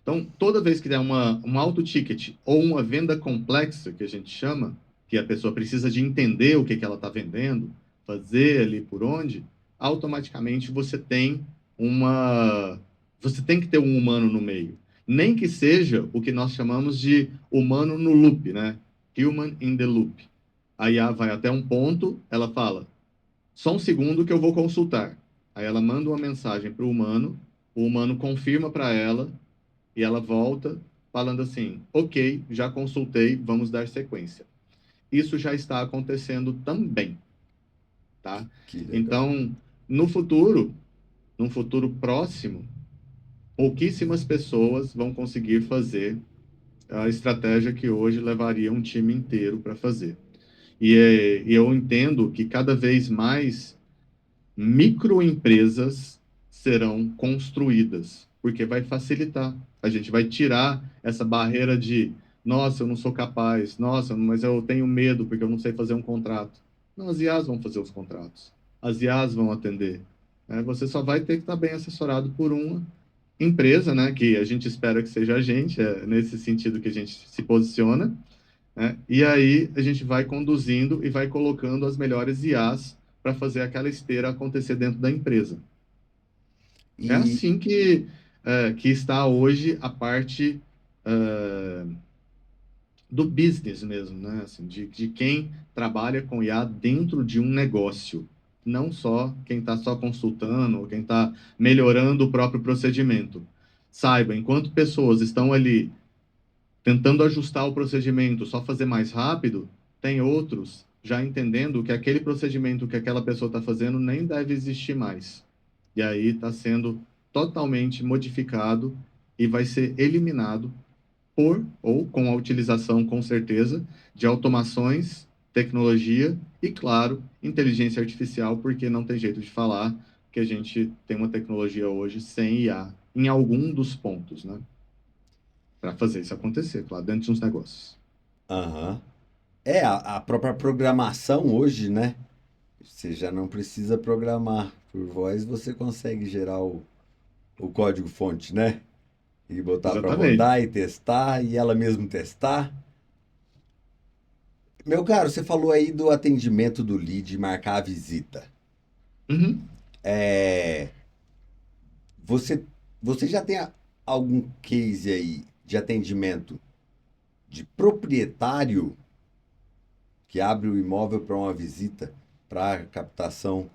Então, toda vez que der um auto ticket ou uma venda complexa, que a gente chama, que a pessoa precisa de entender o que, que ela está vendendo, fazer ali por onde, automaticamente uma. Você tem que ter um humano no meio. Nem que seja o que nós chamamos de humano no loop, né? Human in the loop. A IA vai até um ponto, ela fala: só um segundo que eu vou consultar. Aí ela manda uma mensagem para o humano confirma para ela e ela volta falando assim: ok, já consultei, vamos dar sequência. Isso já está acontecendo também, tá? Que legal. Então, no futuro, num futuro próximo, pouquíssimas pessoas vão conseguir fazer a estratégia que hoje levaria um time inteiro para fazer. E eu entendo que cada vez mais microempresas serão construídas, porque vai facilitar. A gente vai tirar essa barreira de, nossa, eu não sou capaz, nossa, mas eu tenho medo porque eu não sei fazer um contrato. Não, as IAs vão fazer os contratos, as IAs vão atender. Né? Você só vai ter que estar bem assessorado por uma empresa, né, que a gente espera que seja a gente, é nesse sentido que a gente se posiciona, né? E aí a gente vai conduzindo e vai colocando as melhores IAs para fazer aquela esteira acontecer dentro da empresa. É E, assim que está hoje a parte é, do business mesmo, né? Assim, de quem trabalha com IA dentro de um negócio, não só quem está só consultando ou quem está melhorando o próprio procedimento. Saiba, enquanto pessoas estão ali tentando ajustar o procedimento, só fazer mais rápido, tem outros já entendendo que aquele procedimento que aquela pessoa está fazendo nem deve existir mais. E aí está sendo totalmente modificado e vai ser eliminado por ou com a utilização, com certeza, de automações, tecnologia e, claro, inteligência artificial, porque não tem jeito de falar que a gente tem uma tecnologia hoje sem IA em algum dos pontos, né? Para fazer isso acontecer, claro, dentro de uns negócios. aham. A própria programação hoje, né? Você já não precisa programar por voz, você consegue gerar o código-fonte, né? E botar para Exatamente. rodar e testar e ela mesmo testar. Meu caro, você falou aí do atendimento do lead, marcar a visita. Uhum. É, você, você já tem algum case aí de atendimento de proprietário que abre o imóvel para uma visita, para captação,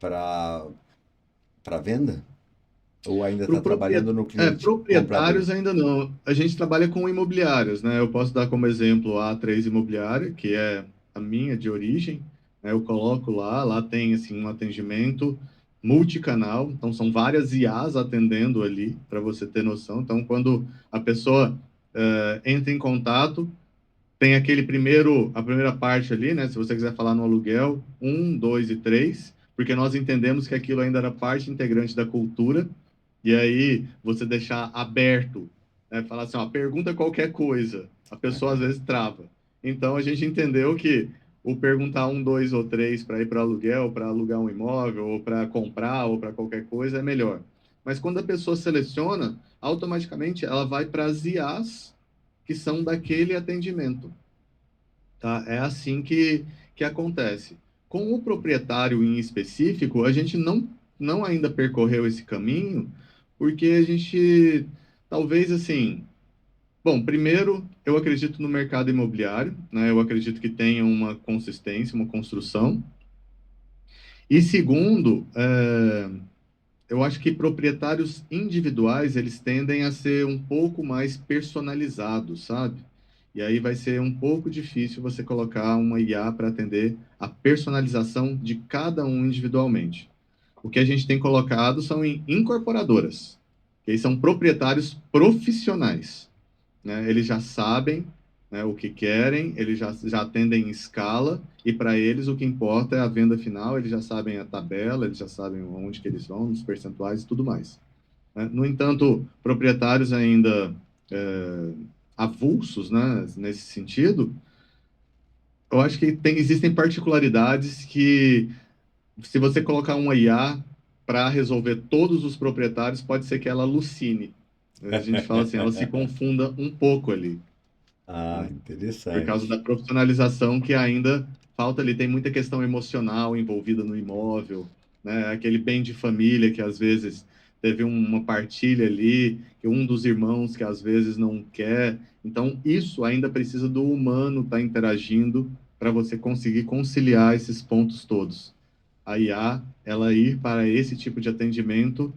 para venda? Ou ainda está trabalhando no cliente comprador? Proprietários ainda não. A gente trabalha com imobiliários, né? Eu posso dar como exemplo a A3 Imobiliária, que é a minha de origem, né? Eu coloco lá tem assim um atendimento multicanal, então são várias IAs atendendo ali, para você ter noção. Então, quando a pessoa entra em contato, tem a primeira parte ali, né? Se você quiser falar no aluguel, um, dois e três, porque nós entendemos que aquilo ainda era parte integrante da cultura, e aí você deixar aberto, né? Falar assim, ó, pergunta qualquer coisa, a pessoa às vezes trava. Então a gente entendeu que o perguntar um, dois ou três para ir para aluguel, para alugar um imóvel, ou para comprar, ou para qualquer coisa é melhor. Mas quando a pessoa seleciona, automaticamente ela vai para as IAs que são daquele atendimento. Tá? É assim que acontece. Com o proprietário em específico, a gente não ainda percorreu esse caminho, porque a gente, talvez assim, bom, primeiro, eu acredito no mercado imobiliário, né? Eu acredito que tenha uma consistência, uma construção. E segundo, eu acho que proprietários individuais, eles tendem a ser um pouco mais personalizados, sabe? E aí vai ser um pouco difícil você colocar uma IA para atender a personalização de cada um individualmente. O que a gente tem colocado são em incorporadoras, que aí são proprietários profissionais, né? Eles já sabem, né, o que querem, eles já atendem em escala, e para eles o que importa é a venda final, eles já sabem a tabela, eles já sabem onde que eles vão, nos percentuais e tudo mais, né? No entanto, proprietários ainda é, avulsos, né, nesse sentido, eu acho que existem particularidades que, se você colocar uma IA para resolver todos os proprietários, pode ser que ela alucine. A gente fala assim, ela se confunda um pouco ali, Ah, né? Por causa da interessante. profissionalização que ainda falta ali. Tem muita questão emocional envolvida no imóvel, né? Aquele bem de família que às vezes teve uma partilha ali, que um dos irmãos que às vezes não quer. Então, isso ainda precisa do humano estar interagindo para você conseguir conciliar esses pontos todos. A IA, ela ir para esse tipo de atendimento,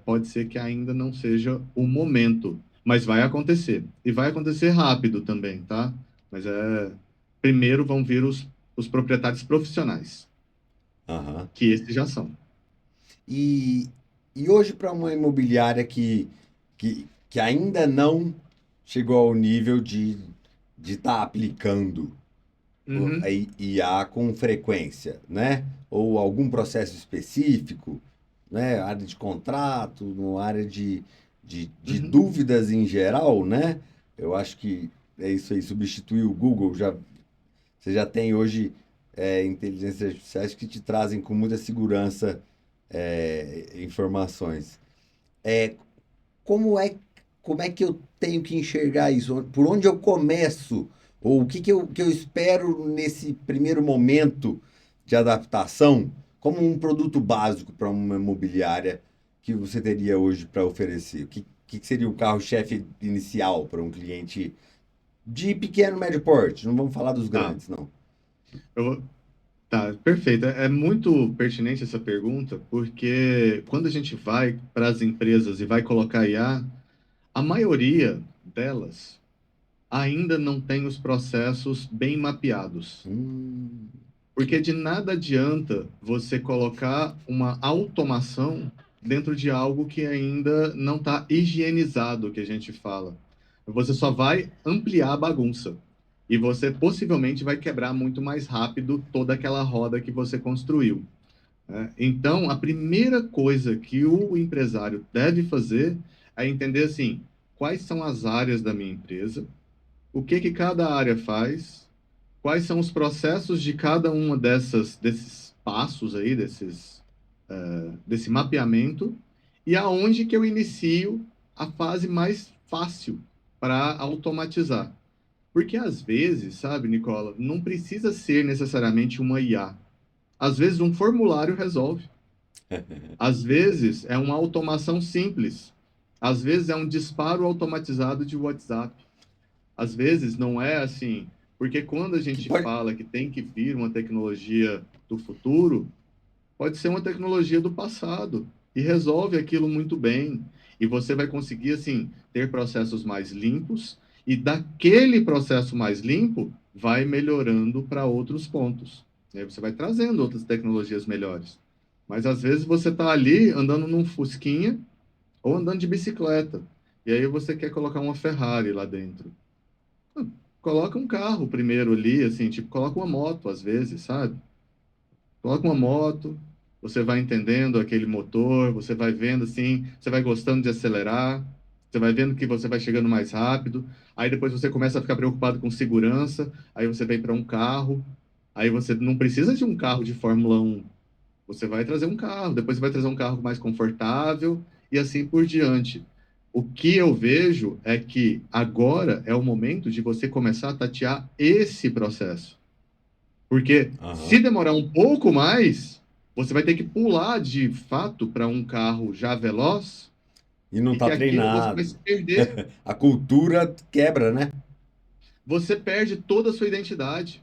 pode ser que ainda não seja o momento, mas vai acontecer. E vai acontecer rápido também, tá? Mas primeiro vão vir os proprietários profissionais, Aham. que esses já são. E, e hoje, para uma imobiliária que ainda não chegou ao nível de estar aplicando a Uhum, IA com frequência, né? Ou algum processo específico, né? Área de contrato, no área de uhum. dúvidas em geral, né? Eu acho que é isso aí, substituir o Google. Você já tem hoje inteligências artificiais que te trazem com muita segurança informações. É, como é, como é que eu tenho que enxergar isso? Por onde eu começo? Ou o que eu espero nesse primeiro momento de adaptação como um produto básico para uma imobiliária que você teria hoje para oferecer? Que seria o carro-chefe inicial para um cliente de pequeno, médio porte? Não vamos falar dos Tá, grandes, não. tá, perfeito. É muito pertinente essa pergunta, porque quando a gente vai para as empresas e vai colocar IA, a maioria delas ainda não tem os processos bem mapeados. Hum, Porque de nada adianta você colocar uma automação dentro de algo que ainda não está higienizado, que a gente fala. Você só vai ampliar a bagunça. E você possivelmente vai quebrar muito mais rápido toda aquela roda que você construiu, né? Então, a primeira coisa que o empresário deve fazer é entender assim, quais são as áreas da minha empresa, o que que cada área faz, quais são os processos de cada uma desses passos aí, desse mapeamento, e aonde que eu inicio a fase mais fácil para automatizar. Porque às vezes, sabe, Nicola, não precisa ser necessariamente uma IA. Às vezes um formulário resolve. Às vezes é uma automação simples. Às vezes é um disparo automatizado de WhatsApp. Às vezes não é assim, porque quando a Que gente pode... fala que tem que vir uma tecnologia do futuro, pode ser uma tecnologia do passado e resolve aquilo muito bem. E você vai conseguir, assim, ter processos mais limpos e daquele processo mais limpo vai melhorando para outros pontos. E aí você vai trazendo outras tecnologias melhores. Mas às vezes você está ali andando num Fusquinha ou andando de bicicleta. E aí você quer colocar uma Ferrari lá dentro. Ah, coloca um carro primeiro ali, assim, tipo, coloca uma moto às vezes, sabe? Coloca uma moto, você vai entendendo aquele motor, você vai vendo assim, você vai gostando de acelerar, você vai vendo que você vai chegando mais rápido, aí depois você começa a ficar preocupado com segurança, aí você vem para um carro, aí você não precisa de um carro de Fórmula 1, você vai trazer um carro, depois você vai trazer um carro mais confortável e assim por diante. O que eu vejo é que agora é o momento de você começar a tatear esse processo. Porque se Aham. demorar um pouco mais, você vai ter que pular de fato para um carro já veloz E não e que tá aquilo você vai treinado. se perder. A cultura quebra, né? Você perde toda a sua identidade.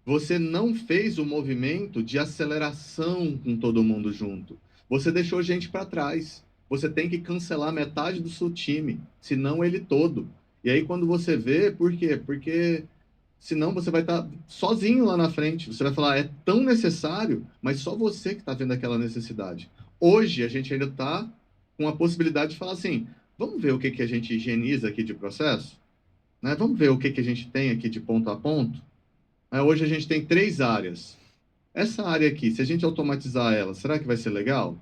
Você não fez o movimento de aceleração com todo mundo junto. Você deixou gente para trás. Você tem que cancelar metade do seu time, se não ele todo. E aí, quando você vê, por quê? Porque senão você vai estar sozinho lá na frente. Você vai falar, é tão necessário, mas só você que está vendo aquela necessidade. Hoje, a gente ainda está com a possibilidade de falar assim: vamos ver o que que a gente higieniza aqui de processo? Né? Vamos ver o que que a gente tem aqui de ponto a ponto? Hoje a gente tem três áreas. Essa área aqui, se a gente automatizar ela, será que vai ser legal?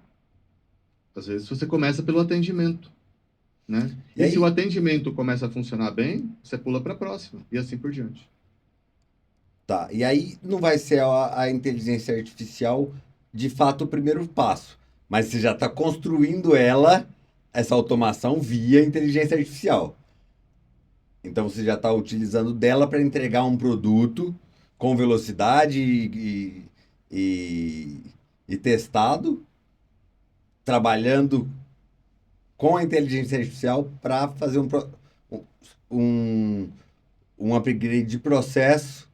Às vezes você começa pelo atendimento, né? E E se o aí, atendimento começa a funcionar bem, você pula para a próxima, e assim por diante. tá. E aí não vai ser a inteligência artificial de fato o primeiro passo. Mas você já está construindo ela, essa automação, via inteligência artificial. Então você já está utilizando dela para entregar um produto com velocidade e, e testado, trabalhando com a inteligência artificial para fazer um, um upgrade de processo,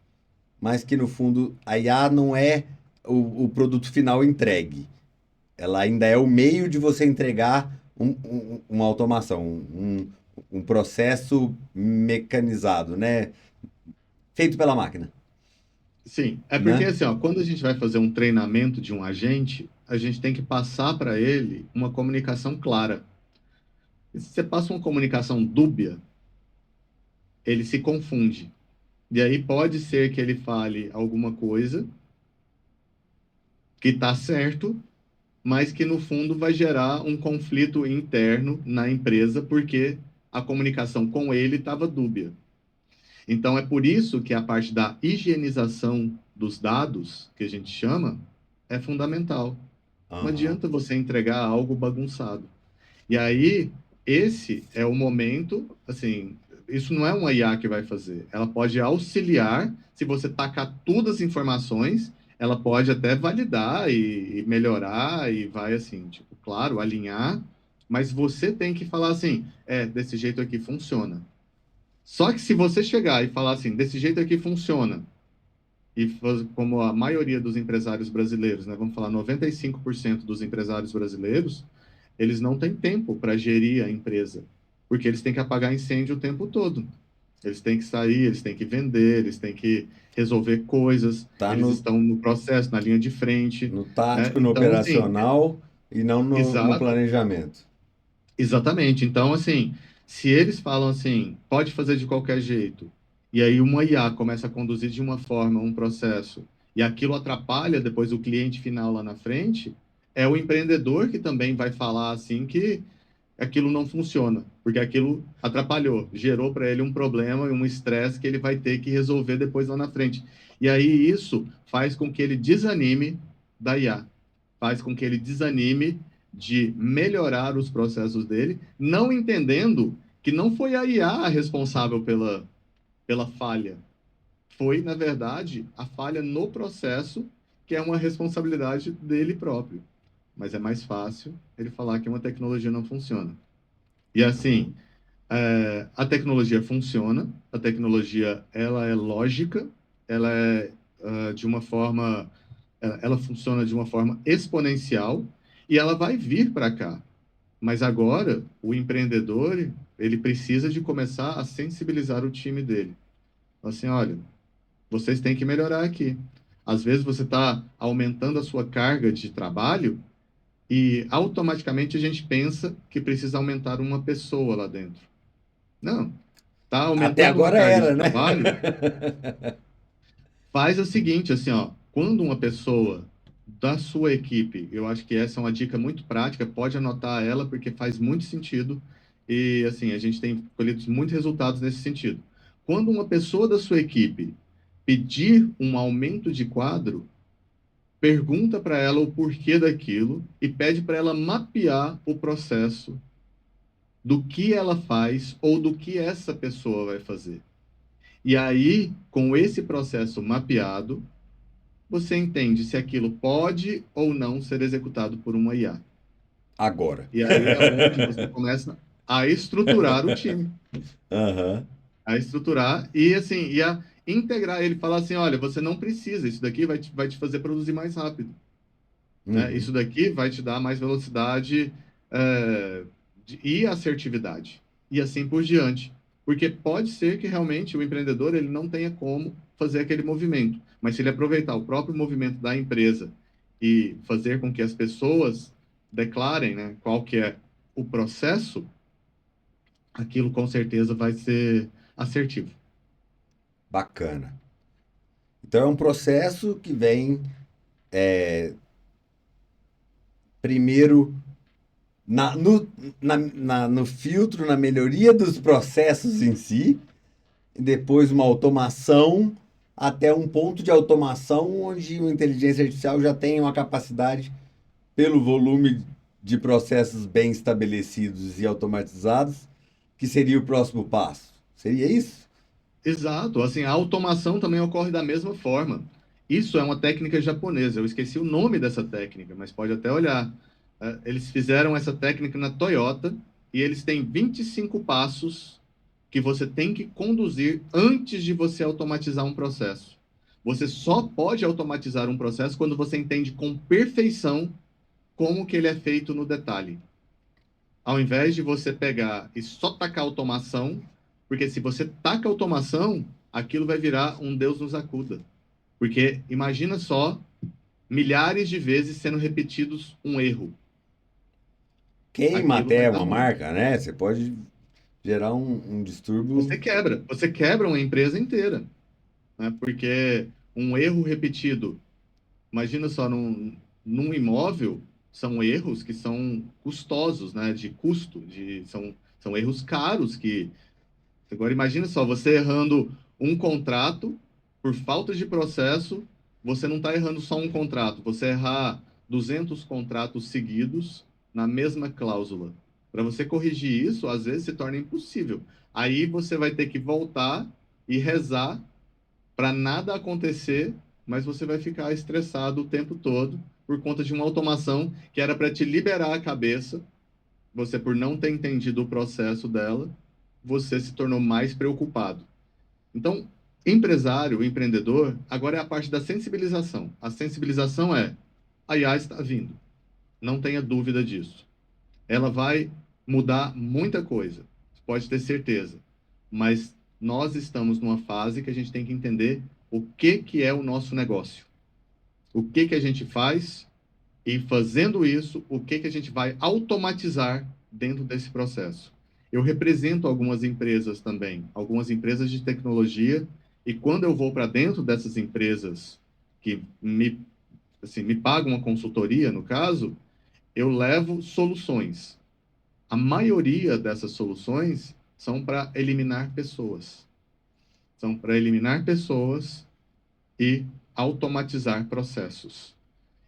mas que no fundo a IA não é o produto final entregue. Ela ainda é o meio de você entregar uma automação, um processo mecanizado, né? Feito pela máquina, Sim, é porque né? assim, ó, quando a gente vai fazer um treinamento de um agente, a gente tem que passar para ele uma comunicação clara. E se você passa uma comunicação dúbia, ele se confunde. E aí pode ser que ele fale alguma coisa que está certo, mas que no fundo vai gerar um conflito interno na empresa, porque a comunicação com ele estava dúbia. Então é por isso que a parte da higienização dos dados, que a gente chama, é fundamental. Não Aham. adianta você entregar algo bagunçado. E aí, esse é o momento, assim, isso não é uma IA que vai fazer. Ela pode auxiliar, se você tacar todas as informações, ela pode até validar e melhorar e vai assim, tipo, claro, alinhar, mas você tem que falar assim, desse jeito aqui funciona. Só que se você chegar e falar assim, desse jeito aqui funciona, como a maioria dos empresários brasileiros, né, vamos falar 95% dos empresários brasileiros, eles não têm tempo para gerir a empresa, porque eles têm que apagar incêndio o tempo todo. Eles têm que sair, eles têm que vender, eles têm que resolver coisas, Tá eles estão no processo, na linha de frente, no né? tático, no Então, assim, operacional e não no exato, planejamento. exatamente. Então, assim, se eles falam assim, pode fazer de qualquer jeito, e aí uma IA começa a conduzir de uma forma um processo, e aquilo atrapalha depois o cliente final lá na frente, é o empreendedor que também vai falar assim que aquilo não funciona, porque aquilo atrapalhou, gerou para ele um problema e um estresse que ele vai ter que resolver depois lá na frente. E aí isso faz com que ele desanime da IA, faz com que ele desanime de melhorar os processos dele, não entendendo que não foi a IA a responsável pela falha. Foi, na verdade, a falha no processo, que é uma responsabilidade dele próprio. Mas é mais fácil ele falar que uma tecnologia não funciona. E assim, Uhum. a tecnologia funciona, a tecnologia ela é lógica, ela é de uma forma, ela funciona de uma forma exponencial e ela vai vir para cá. Mas agora o empreendedor ele precisa de começar a sensibilizar o time dele. Assim, olha, vocês têm que melhorar aqui. Às vezes você está aumentando a sua carga de trabalho e automaticamente a gente pensa que precisa aumentar uma pessoa lá dentro. Não, está Até aumentando uma agora carga de era, né? trabalho, faz o seguinte, assim, ó, quando uma pessoa da sua equipe, eu acho que essa é uma dica muito prática, pode anotar ela porque faz muito sentido e assim, a gente tem colhido muitos resultados nesse sentido. Quando uma pessoa da sua equipe pedir um aumento de quadro, pergunta para ela o porquê daquilo e pede para ela mapear o processo do que ela faz ou do que essa pessoa vai fazer. E aí, com esse processo mapeado, você entende se aquilo pode ou não ser executado por uma IA. Agora. E aí é onde você começa a estruturar o time, Aham. a estruturar e assim, e a integrar ele, falar assim, olha, você não precisa, isso daqui vai te fazer produzir mais rápido, né? Uhum. Isso daqui vai te dar mais velocidade, e assertividade, e assim por diante. Porque pode ser que realmente o empreendedor ele não tenha como fazer aquele movimento, mas se ele aproveitar o próprio movimento da empresa e fazer com que as pessoas declarem, né, qual que é o processo, aquilo com certeza vai ser assertivo. Bacana. Então é um processo que vem primeiro no filtro, na melhoria dos processos em si, e depois uma automação, até um ponto de automação onde a inteligência artificial já tem uma capacidade, pelo volume de processos bem estabelecidos e automatizados, que seria o próximo passo. Seria isso? Exato, assim, a automação também ocorre da mesma forma. Isso é uma técnica japonesa. Eu esqueci o nome dessa técnica, mas pode até olhar. Eles fizeram essa técnica na Toyota e eles têm 25 passos que você tem que conduzir antes de você automatizar um processo. Você só pode automatizar um processo quando você entende com perfeição como que ele é feito no detalhe. Ao invés de você pegar e só tacar automação, porque se você taca automação, aquilo vai virar um Deus nos acuda. Porque imagina só milhares de vezes sendo repetidos um erro. Queima Aquilo vai até dar uma ruim. marca, né? Você pode gerar um distúrbio. Você quebra uma empresa inteira, né? Porque um erro repetido, imagina só, num imóvel, são erros que são custosos, né? De custo, são erros caros que agora imagine só, você errando um contrato por falta de processo, você não está errando só um contrato, você errar 200 contratos seguidos na mesma cláusula. Para você corrigir isso, às vezes se torna impossível. Aí você vai ter que voltar e rezar para nada acontecer, mas você vai ficar estressado o tempo todo por conta de uma automação que era para te liberar a cabeça, você por não ter entendido o processo dela, você se tornou mais preocupado. Então, empresário, empreendedor, agora é a parte da sensibilização. A sensibilização é: a IA está vindo, não tenha dúvida disso. Ela vai mudar muita coisa, pode ter certeza. Mas nós estamos numa fase que a gente tem que entender o que é o nosso negócio. O que a gente faz e fazendo isso, o que a gente vai automatizar dentro desse processo. Eu represento algumas empresas também, algumas empresas de tecnologia, e quando eu vou para dentro dessas empresas que me pagam uma consultoria, no caso, eu levo soluções. a maioria dessas soluções são para eliminar pessoas. São para eliminar pessoas e automatizar processos.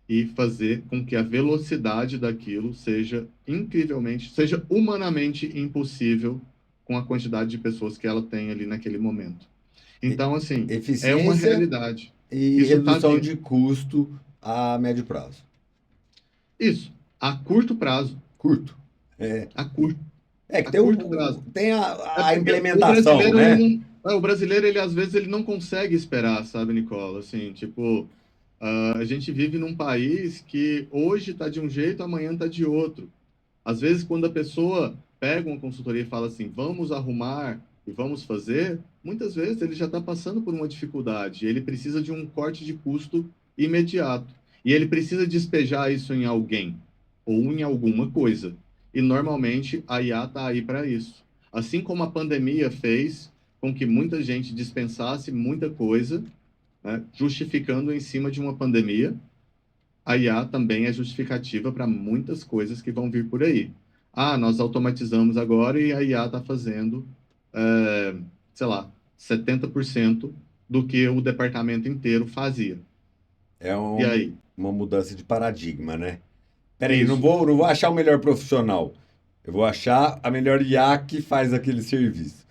E fazer com que a velocidade daquilo seja seja humanamente impossível com a quantidade de pessoas que ela tem ali naquele momento. E- Então, assim, é uma Eficiência realidade. e Isso está redução vindo. de custo a médio prazo. Isso, a curto prazo. Curto. É, A curto, é que a tem, curto prazo. tem É a porque o implementação, brasileiro, ele né? não. O brasileiro, ele às vezes, ele não consegue esperar, sabe, Nicola? Assim, tipo, a gente vive num país que hoje está de um jeito, amanhã está de outro. Às vezes, quando a pessoa pega uma consultoria e fala assim, vamos arrumar e vamos fazer, muitas vezes ele já está passando por uma dificuldade. Ele precisa de um corte de custo imediato. E ele precisa despejar isso em alguém ou em alguma coisa. E normalmente a IA está aí para isso. Assim como a pandemia fez com que muita gente dispensasse muita coisa, né, justificando em cima de uma pandemia, a IA também é justificativa para muitas coisas que vão vir por aí. Ah, nós automatizamos agora e a IA está fazendo, sei lá, 70% do que o departamento inteiro fazia. É E aí? uma mudança de paradigma, né? Peraí, Isso, não vou achar o melhor profissional. Eu vou achar a melhor IA que faz aquele serviço.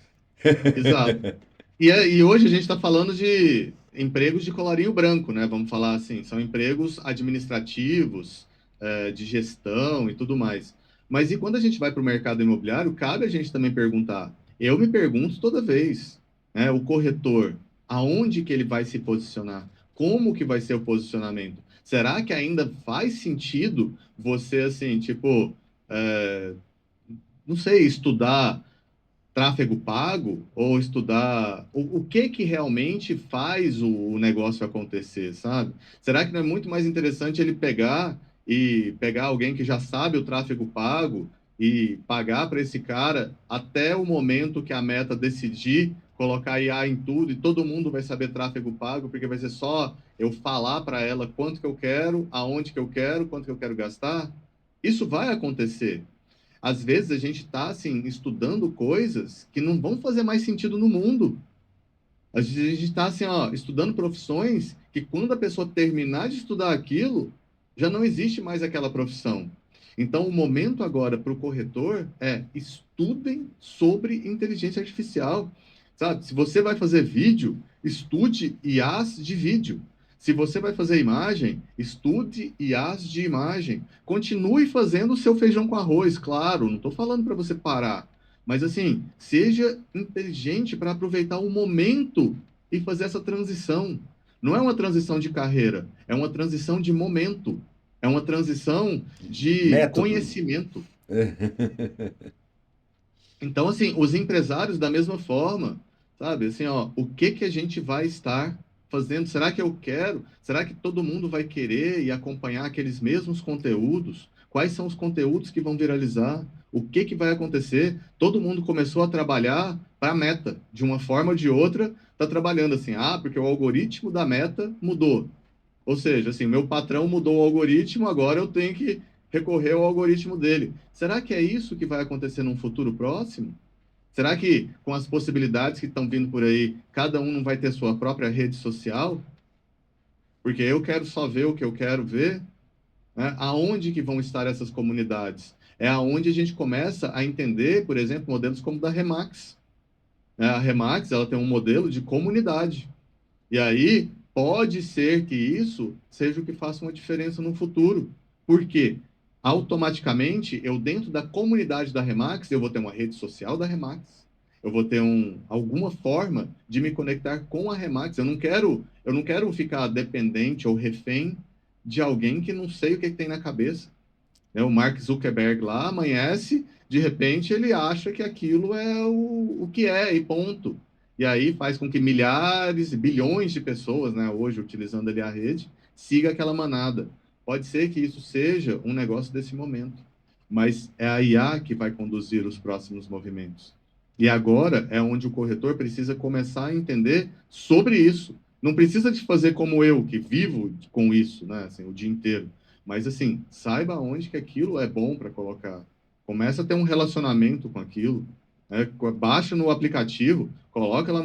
exato. E hoje a gente está falando de empregos de colarinho branco, né? Vamos falar assim, são empregos administrativos, de gestão e tudo mais. Mas e quando a gente vai para o mercado imobiliário, cabe a gente também perguntar. Eu me pergunto toda vez, né? O corretor, aonde que ele vai se posicionar? Como que vai ser o posicionamento? Será que ainda faz sentido você, assim, tipo, é, não sei, estudar tráfego pago ou estudar o que que realmente faz o negócio acontecer, sabe? Será que não é muito mais interessante ele pegar alguém que já sabe o tráfego pago e pagar para esse cara até o momento que a meta decidir colocar IA em tudo e todo mundo vai saber tráfego pago, porque vai ser só eu falar para ela quanto que eu quero, aonde que eu quero, quanto que eu quero gastar? Isso vai acontecer. Às vezes a gente está assim estudando coisas que não vão fazer mais sentido no mundo. A gente está assim, ó, estudando profissões que quando a pessoa terminar de estudar aquilo, já não existe mais aquela profissão. Então, o momento agora para o corretor é estudem sobre inteligência artificial. Sabe? Se você vai fazer vídeo, estude IAs de vídeo. Se você vai fazer imagem, estude IAs de imagem. Continue fazendo o seu feijão com arroz, claro, não estou falando para você parar. Mas assim, seja inteligente para aproveitar o momento e fazer essa transição. Não é uma transição de carreira, é uma transição de momento. É uma transição de Método. conhecimento. Então, assim, os empresários da mesma forma, sabe? Assim, ó, o que que a gente vai estar fazendo? Será que eu quero? Será que todo mundo vai querer e acompanhar aqueles mesmos conteúdos? Quais são os conteúdos que vão viralizar? O que que vai acontecer? Todo mundo começou a trabalhar para a meta, de uma forma ou de outra, está trabalhando assim, porque o algoritmo da meta mudou. Ou seja, assim, meu patrão mudou o algoritmo, agora eu tenho que recorrer ao algoritmo dele. Será que é isso que vai acontecer num futuro próximo? Será que, com as possibilidades que estão vindo por aí, cada um não vai ter sua própria rede social? Porque eu quero só ver o que eu quero ver, né? Aonde que vão estar essas comunidades? É aonde a gente começa a entender, por exemplo, modelos como o da Remax, né? A Remax, ela tem um modelo de comunidade. E aí, pode ser que isso seja o que faça uma diferença no futuro. Por quê? Automaticamente, eu dentro da comunidade da Remax, eu vou ter uma rede social da Remax. Eu vou ter alguma forma de me conectar com a Remax. Eu não quero ficar dependente ou refém de alguém que não sei o que tem na cabeça, né? O Mark Zuckerberg lá amanhece, de repente ele acha que aquilo é o que é, e ponto. E aí faz com que milhares, bilhões de pessoas, né, hoje utilizando ali a rede, siga aquela manada. Pode ser que isso seja um negócio desse momento, mas é a IA que vai conduzir os próximos movimentos. E agora é onde o corretor precisa começar a entender sobre isso. Não precisa de fazer como eu, que vivo com isso, né, assim, o dia inteiro. Mas assim, saiba onde que aquilo é bom para colocar. começa a ter um relacionamento com aquilo, né? Baixa no aplicativo, coloca lá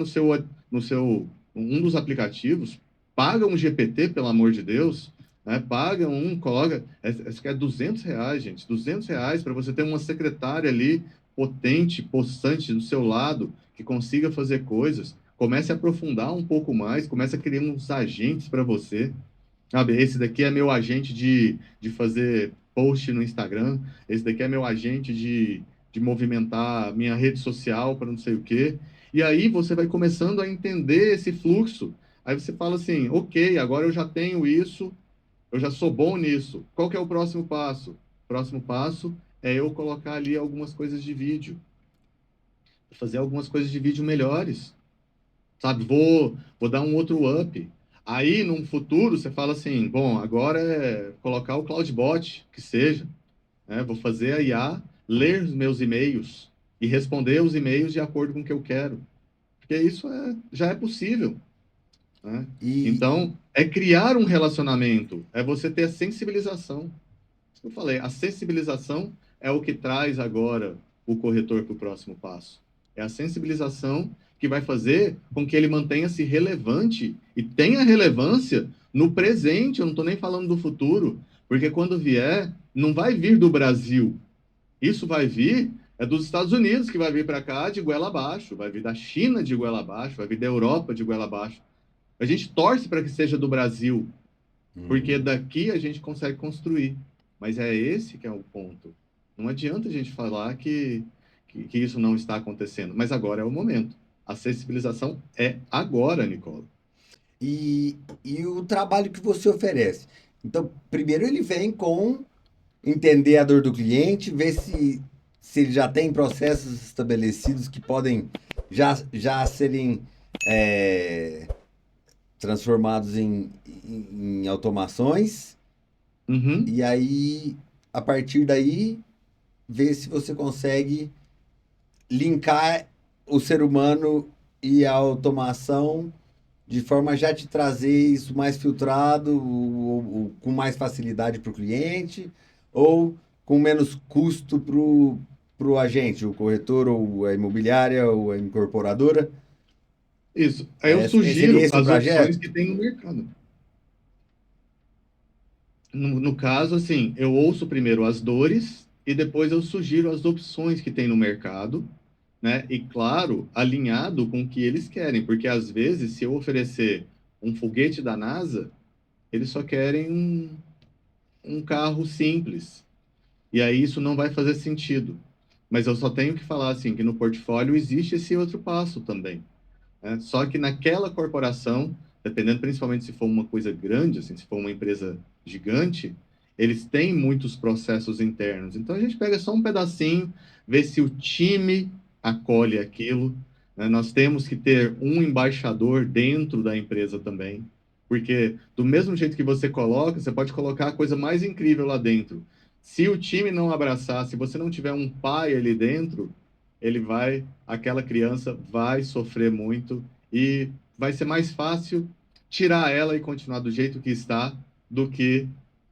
um dos aplicativos, paga um GPT, pelo amor de Deus, né? Paga coloca, essa que é R$ 200, gente, R$ 200 para você ter uma secretária ali, potente, possante do seu lado, que consiga fazer coisas, comece a aprofundar um pouco mais, comece a criar uns agentes para você, sabe? Esse daqui é meu agente de fazer post no Instagram, esse daqui é meu agente de movimentar minha rede social para não sei o quê. E aí você vai começando a entender esse fluxo. Aí você fala assim, ok, agora eu já tenho isso, eu já sou bom nisso. Qual que é o próximo passo? O próximo passo é eu colocar ali algumas coisas de vídeo, fazer algumas coisas de vídeo melhores, sabe? Vou dar um outro up. Aí, num futuro, você fala assim, bom, agora é colocar o CloudBot, que seja, né? Vou fazer a IA ler os meus e-mails e responder os e-mails de acordo com o que eu quero. Porque isso já é possível, né? E, Então, é criar um relacionamento, é você ter a sensibilização. Isso que eu falei, a sensibilização é o que traz agora o corretor para o próximo passo. É a sensibilização que vai fazer com que ele mantenha-se relevante e tenha relevância no presente. Eu não estou nem falando do futuro, porque quando vier, não vai vir do Brasil. Isso vai vir dos Estados Unidos, que vai vir para cá de goela abaixo, vai vir da China de goela abaixo, vai vir da Europa de goela abaixo. A gente torce para que seja do Brasil, porque Uhum. daqui a gente consegue construir. Mas é esse que é o ponto. Não adianta a gente falar que isso não está acontecendo, mas agora é o momento. A sensibilização é agora, Nicola. e o trabalho que você oferece. Então, primeiro ele vem com entender a dor do cliente, ver se ele já tem processos estabelecidos que podem já serem é, transformados em automações. Uhum. E aí, a partir daí, ver se você consegue linkar o ser humano e a automação de forma a já te trazer isso mais filtrado, ou com mais facilidade para o cliente, ou com menos custo para o agente, o corretor, ou a imobiliária, ou a incorporadora. Isso. Aí eu Seria sugiro esse o as opções projeto? que tem no mercado. No caso, assim, eu ouço primeiro as dores e depois eu sugiro as opções que tem no mercado, né? E claro, alinhado com o que eles querem, porque às vezes, se eu oferecer um foguete da NASA, eles só querem um carro simples. E aí isso não vai fazer sentido. Mas eu só tenho que falar assim que no portfólio existe esse outro passo também, né? Só que naquela corporação, dependendo principalmente se for uma coisa grande, assim, se for uma empresa gigante, eles têm muitos processos internos. Então a gente pega só um pedacinho, vê se o time acolhe aquilo, né? Nós temos que ter um embaixador dentro da empresa também, porque do mesmo jeito que você coloca, você pode colocar a coisa mais incrível lá dentro. Se o time não abraçar, se você não tiver um pai ali dentro, aquela criança vai sofrer muito e vai ser mais fácil tirar ela e continuar do jeito que está do que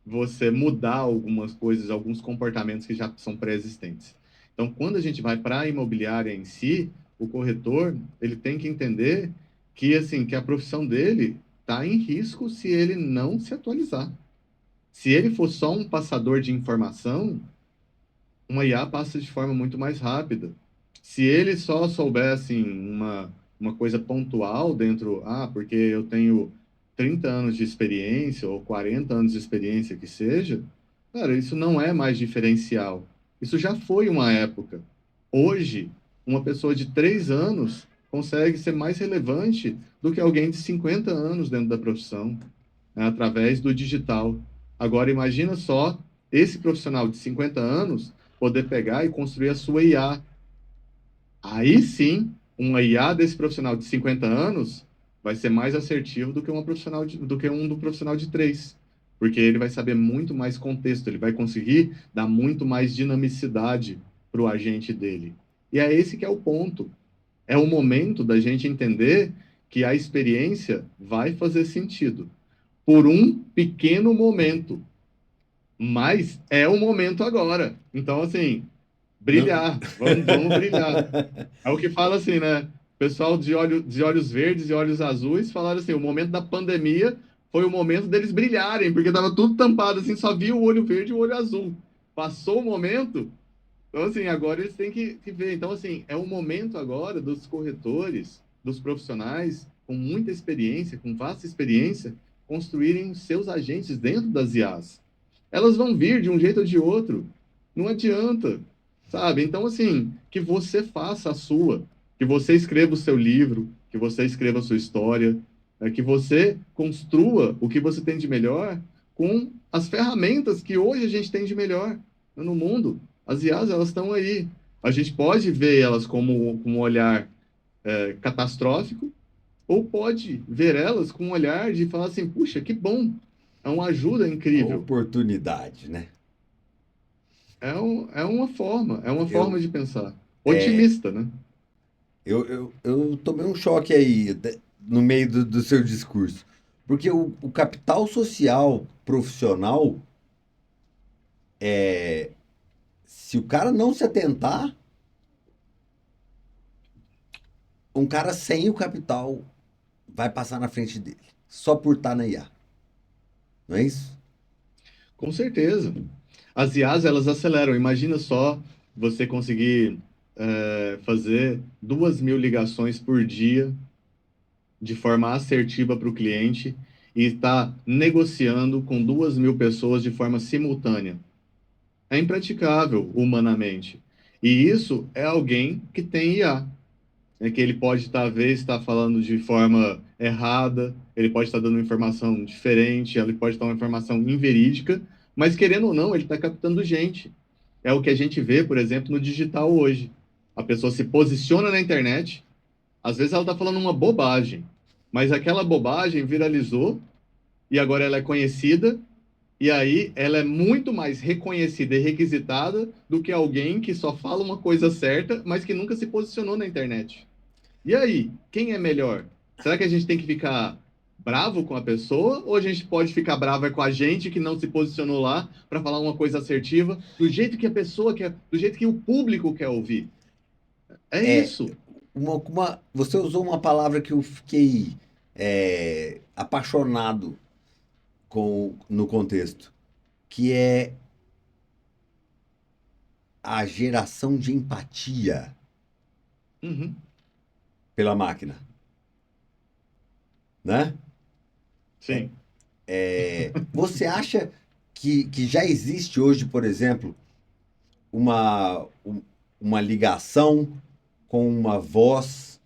você mudar algumas coisas, alguns comportamentos que já são pré-existentes. Então, quando a gente vai para a imobiliária em si, o corretor, ele tem que entender que assim, que a profissão dele está em risco se ele não se atualizar. Se ele for só um passador de informação, uma IA passa de forma muito mais rápida. Se ele só soubesse uma coisa pontual dentro, porque eu tenho 30 anos de experiência ou 40 anos de experiência que seja, cara, isso não é mais diferencial. Isso já foi uma época. Hoje, uma pessoa de 3 anos consegue ser mais relevante do que alguém de 50 anos dentro da profissão, né, através do digital. Agora, imagina só esse profissional de 50 anos poder pegar e construir a sua IA. Aí sim, uma IA desse profissional de 50 anos vai ser mais assertivo do que do que um do profissional de 3, porque ele vai saber muito mais contexto, ele vai conseguir dar muito mais dinamicidade para o agente dele. E é esse que é o ponto. É o momento da gente entender que a experiência vai fazer sentido por um pequeno momento, mas é o momento agora. Então, assim, Não- Brilhar, vamos brilhar. É o que fala assim, né? O pessoal de olhos verdes e olhos azuis falaram assim, o momento da pandemia foi o momento deles brilharem, porque tava tudo tampado, assim, só via o olho verde e o olho azul. Passou o momento, então, assim, agora eles têm que ver. Então, assim, é o momento agora dos corretores, dos profissionais com muita experiência, com vasta experiência, construírem seus agentes dentro das IAs. Elas vão vir de um jeito ou de outro. Não adianta, sabe? Então, assim, que você faça a sua, que você escreva o seu livro, que você escreva a sua história, que você construa o que você tem de melhor com as ferramentas que hoje a gente tem de melhor no mundo. As IAs, elas estão aí. A gente pode ver elas como com um olhar catastrófico, ou pode ver elas com um olhar de falar assim, puxa, que bom, é uma ajuda incrível. Oportunidade, né? É uma Eu, forma de pensar. é, Otimista, né? eu tomei um choque aí no meio do seu discurso. Porque o capital social profissional, se o cara não se atentar, um cara sem o capital vai passar na frente dele. Só por estar na IA. Não é isso? Com certeza. As IAs, elas aceleram. Imagina só você conseguir fazer 2.000 ligações por dia de forma assertiva para o cliente e estar negociando com 2.000 pessoas de forma simultânea. É impraticável humanamente. E isso é alguém que tem IA. É que ele pode, talvez, estar falando de forma errada, ele pode estar dando uma informação diferente, ele pode estar uma informação inverídica, mas querendo ou não, ele está captando gente. É o que a gente vê, por exemplo, no digital hoje. A pessoa se posiciona na internet, às vezes ela está falando uma bobagem, mas aquela bobagem viralizou e agora ela é conhecida, e aí ela é muito mais reconhecida e requisitada do que alguém que só fala uma coisa certa, mas que nunca se posicionou na internet. E aí, quem é melhor? Será que a gente tem que ficar bravo com a pessoa ou a gente pode ficar bravo com a gente que não se posicionou lá para falar uma coisa assertiva do jeito que a pessoa quer, do jeito que o público quer ouvir? É É, isso. você usou uma palavra que eu fiquei apaixonado no contexto, que é a geração de empatia Uhum, pela máquina, né? sim. Você acha que já existe hoje, por exemplo, uma, um- uma ligação com uma voz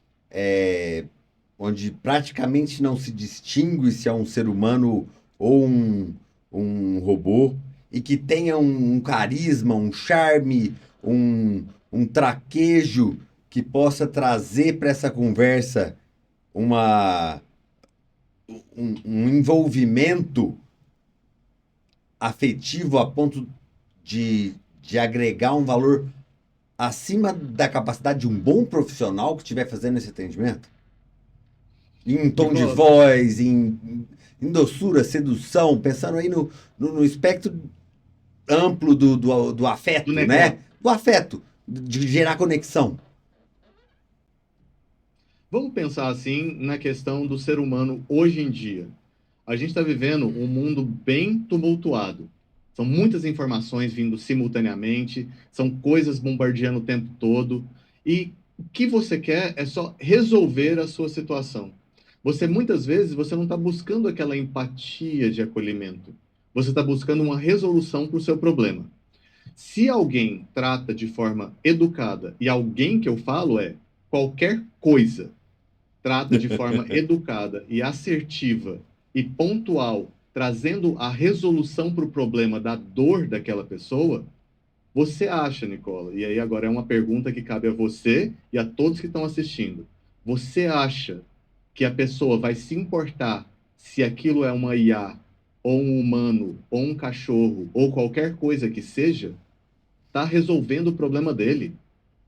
onde praticamente não se distingue se é um ser humano ou um robô, e que tenha um carisma, um charme, um traquejo que possa trazer para essa conversa uma, um envolvimento afetivo a ponto de agregar um valor acima da capacidade de um bom profissional que estiver fazendo esse atendimento? Em tom de Nicola, voz, em doçura, sedução, pensando aí no espectro amplo do do afeto, né? negócio. Do afeto, de gerar conexão. Vamos pensar assim na questão do ser humano hoje em dia. A gente está vivendo um mundo bem tumultuado. São muitas informações vindo simultaneamente, são coisas bombardeando o tempo todo. E o que você quer é só resolver a sua situação. Você muitas vezes você não está buscando aquela empatia de acolhimento. Você está buscando uma resolução para o seu problema. Se alguém trata de forma educada, e alguém que eu falo é qualquer coisa trata de forma educada e assertiva e pontual, trazendo a resolução para o problema da dor daquela pessoa, você acha, Nicola? E aí agora é uma pergunta que cabe a você e a todos que estão assistindo. Você acha que a pessoa vai se importar se aquilo é uma IA, ou um humano, ou um cachorro, ou qualquer coisa que seja? Está resolvendo o problema dele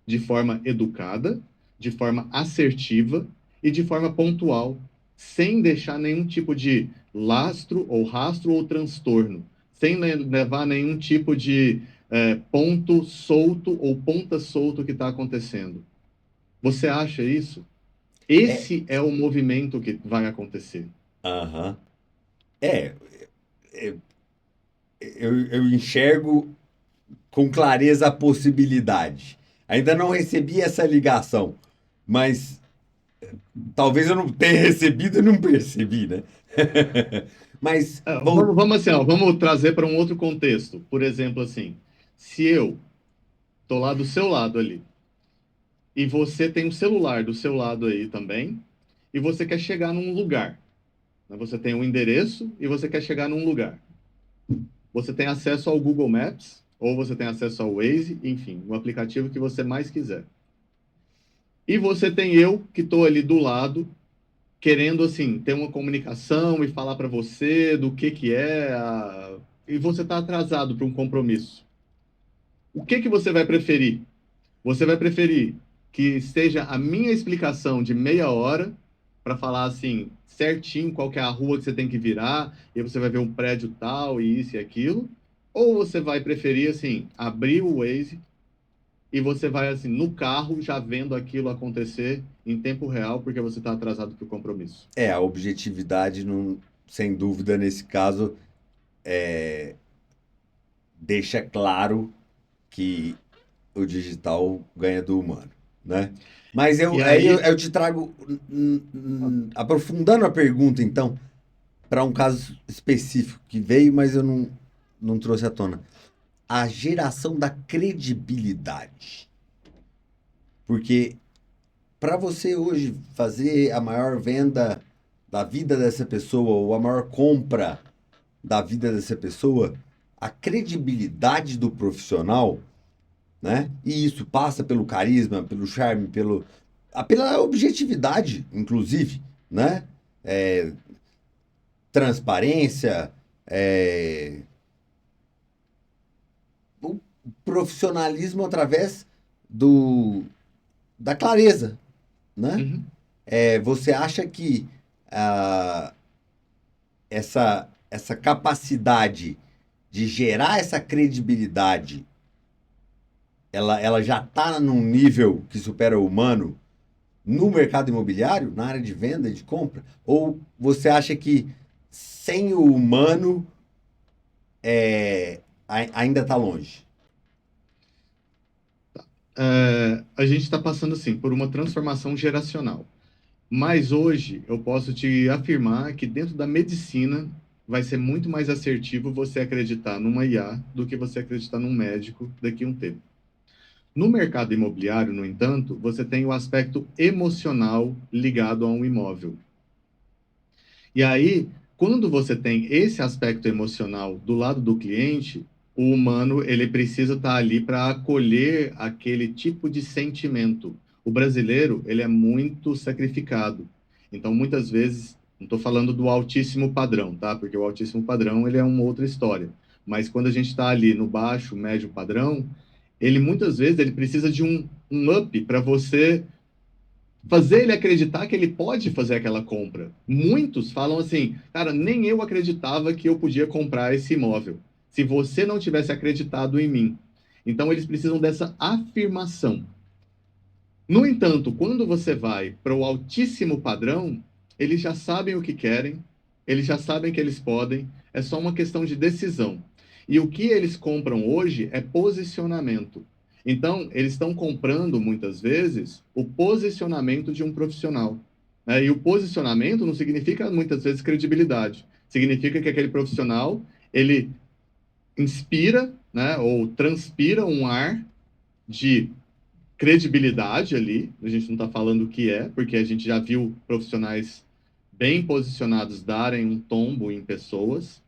de forma educada, de forma assertiva e de forma pontual, sem deixar nenhum tipo de lastro ou rastro ou transtorno, sem levar nenhum tipo de ponto solto ou ponta solto que está acontecendo. Você acha isso? É, Esse é o movimento que vai acontecer. aham. É, é, eu enxergo com clareza a possibilidade. Ainda não recebi essa ligação, mas talvez eu não tenha recebido e não percebi, né? Mas, Vamos assim, ó, vamos trazer para um outro contexto. Por exemplo, assim, se eu tô lá do seu lado ali e você tem um celular do seu lado aí também e você quer chegar num lugar, né? Você tem um endereço e você quer chegar num lugar. Você tem acesso ao Google Maps ou você tem acesso ao Waze, enfim, o aplicativo que você mais quiser. E você tem eu que estou ali do lado querendo assim ter uma comunicação e falar para você do que é e você está atrasado para um compromisso. O que você vai preferir? Você vai preferir que seja a minha explicação de meia hora para falar assim certinho qual que é a rua que você tem que virar e você vai ver um prédio tal e isso e aquilo? Ou você vai preferir assim abrir o Waze e você vai assim no carro já vendo aquilo acontecer em tempo real porque você está atrasado para o compromisso? a objetividade, não, sem dúvida, nesse caso, deixa claro que o digital ganha do humano, né? Mas E eu te trago, aprofundando a pergunta, então, para um caso específico que veio, mas eu não trouxe à tona. A geração da credibilidade. Porque para você hoje fazer a maior venda da vida dessa pessoa, ou a maior compra da vida dessa pessoa, a credibilidade do profissional, né? E isso passa pelo carisma, pelo charme, pela objetividade, inclusive, né? É, transparência, é, o profissionalismo através do, da clareza, né? uhum, Você acha que ah, essa capacidade de gerar essa credibilidade, ela já está num nível que supera o humano no mercado imobiliário, na área de venda e de compra? Ou você acha que sem o humano ainda está longe? a gente está passando assim por uma transformação geracional. Mas hoje eu posso te afirmar que dentro da medicina vai ser muito mais assertivo você acreditar numa IA do que você acreditar num médico daqui a um tempo. No mercado imobiliário, no entanto, você tem o aspecto emocional ligado a um imóvel. E aí, quando você tem esse aspecto emocional do lado do cliente, o humano ele precisa estar ali para acolher aquele tipo de sentimento. O brasileiro ele é muito sacrificado. Então, muitas vezes, não estou falando do altíssimo padrão, tá? Porque o altíssimo padrão ele é uma outra história. Mas quando a gente está ali no baixo, médio padrão, ele muitas vezes ele precisa de um up para você fazer ele acreditar que ele pode fazer aquela compra. Muitos falam assim, cara, nem eu acreditava que eu podia comprar esse imóvel, se você não tivesse acreditado em mim. Então eles precisam dessa afirmação. No entanto, quando você vai para o altíssimo padrão, eles já sabem o que querem, eles já sabem que eles podem, é só uma questão de decisão. E o que eles compram hoje é posicionamento. Então, eles estão comprando, muitas vezes, o posicionamento de um profissional, né? E o posicionamento não significa, muitas vezes, credibilidade. Significa que aquele profissional, ele inspira, né, ou transpira um ar de credibilidade ali. A gente não está falando o que é, porque a gente já viu profissionais bem posicionados darem um tombo em pessoas,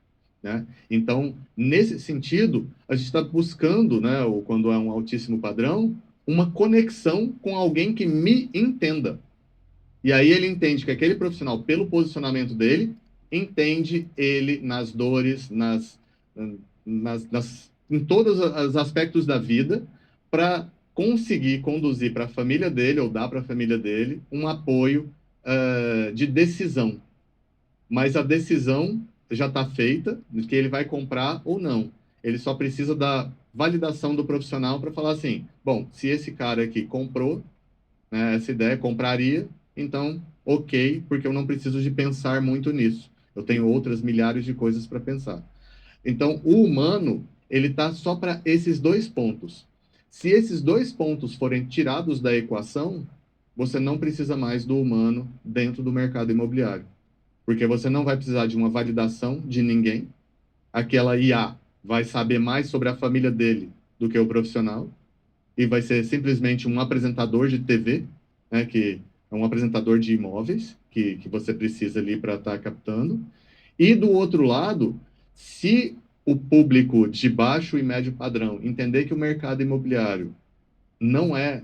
né? Então, nesse sentido, a gente está buscando, né, ou quando é um altíssimo padrão, uma conexão com alguém que me entenda. E aí ele entende que aquele profissional, pelo posicionamento dele, entende ele nas dores, em todos os aspectos da vida, para conseguir conduzir para a família dele ou dar para a família dele um apoio de decisão. Mas a decisão já está feita de que ele vai comprar ou não. Ele só precisa da validação do profissional para falar assim, bom, se esse cara aqui comprou, né, essa ideia, compraria, então, ok, porque eu não preciso de pensar muito nisso. Eu tenho outras milhares de coisas para pensar. Então, o humano, ele está só para esses dois pontos. Se esses dois pontos forem tirados da equação, você não precisa mais do humano dentro do mercado imobiliário. Porque você não vai precisar de uma validação de ninguém. Aquela IA vai saber mais sobre a família dele do que o profissional. E vai ser simplesmente um apresentador de TV, né, que é um apresentador de imóveis, que você precisa ali para estar captando. E do outro lado, se o público de baixo e médio padrão entender que o mercado imobiliário não é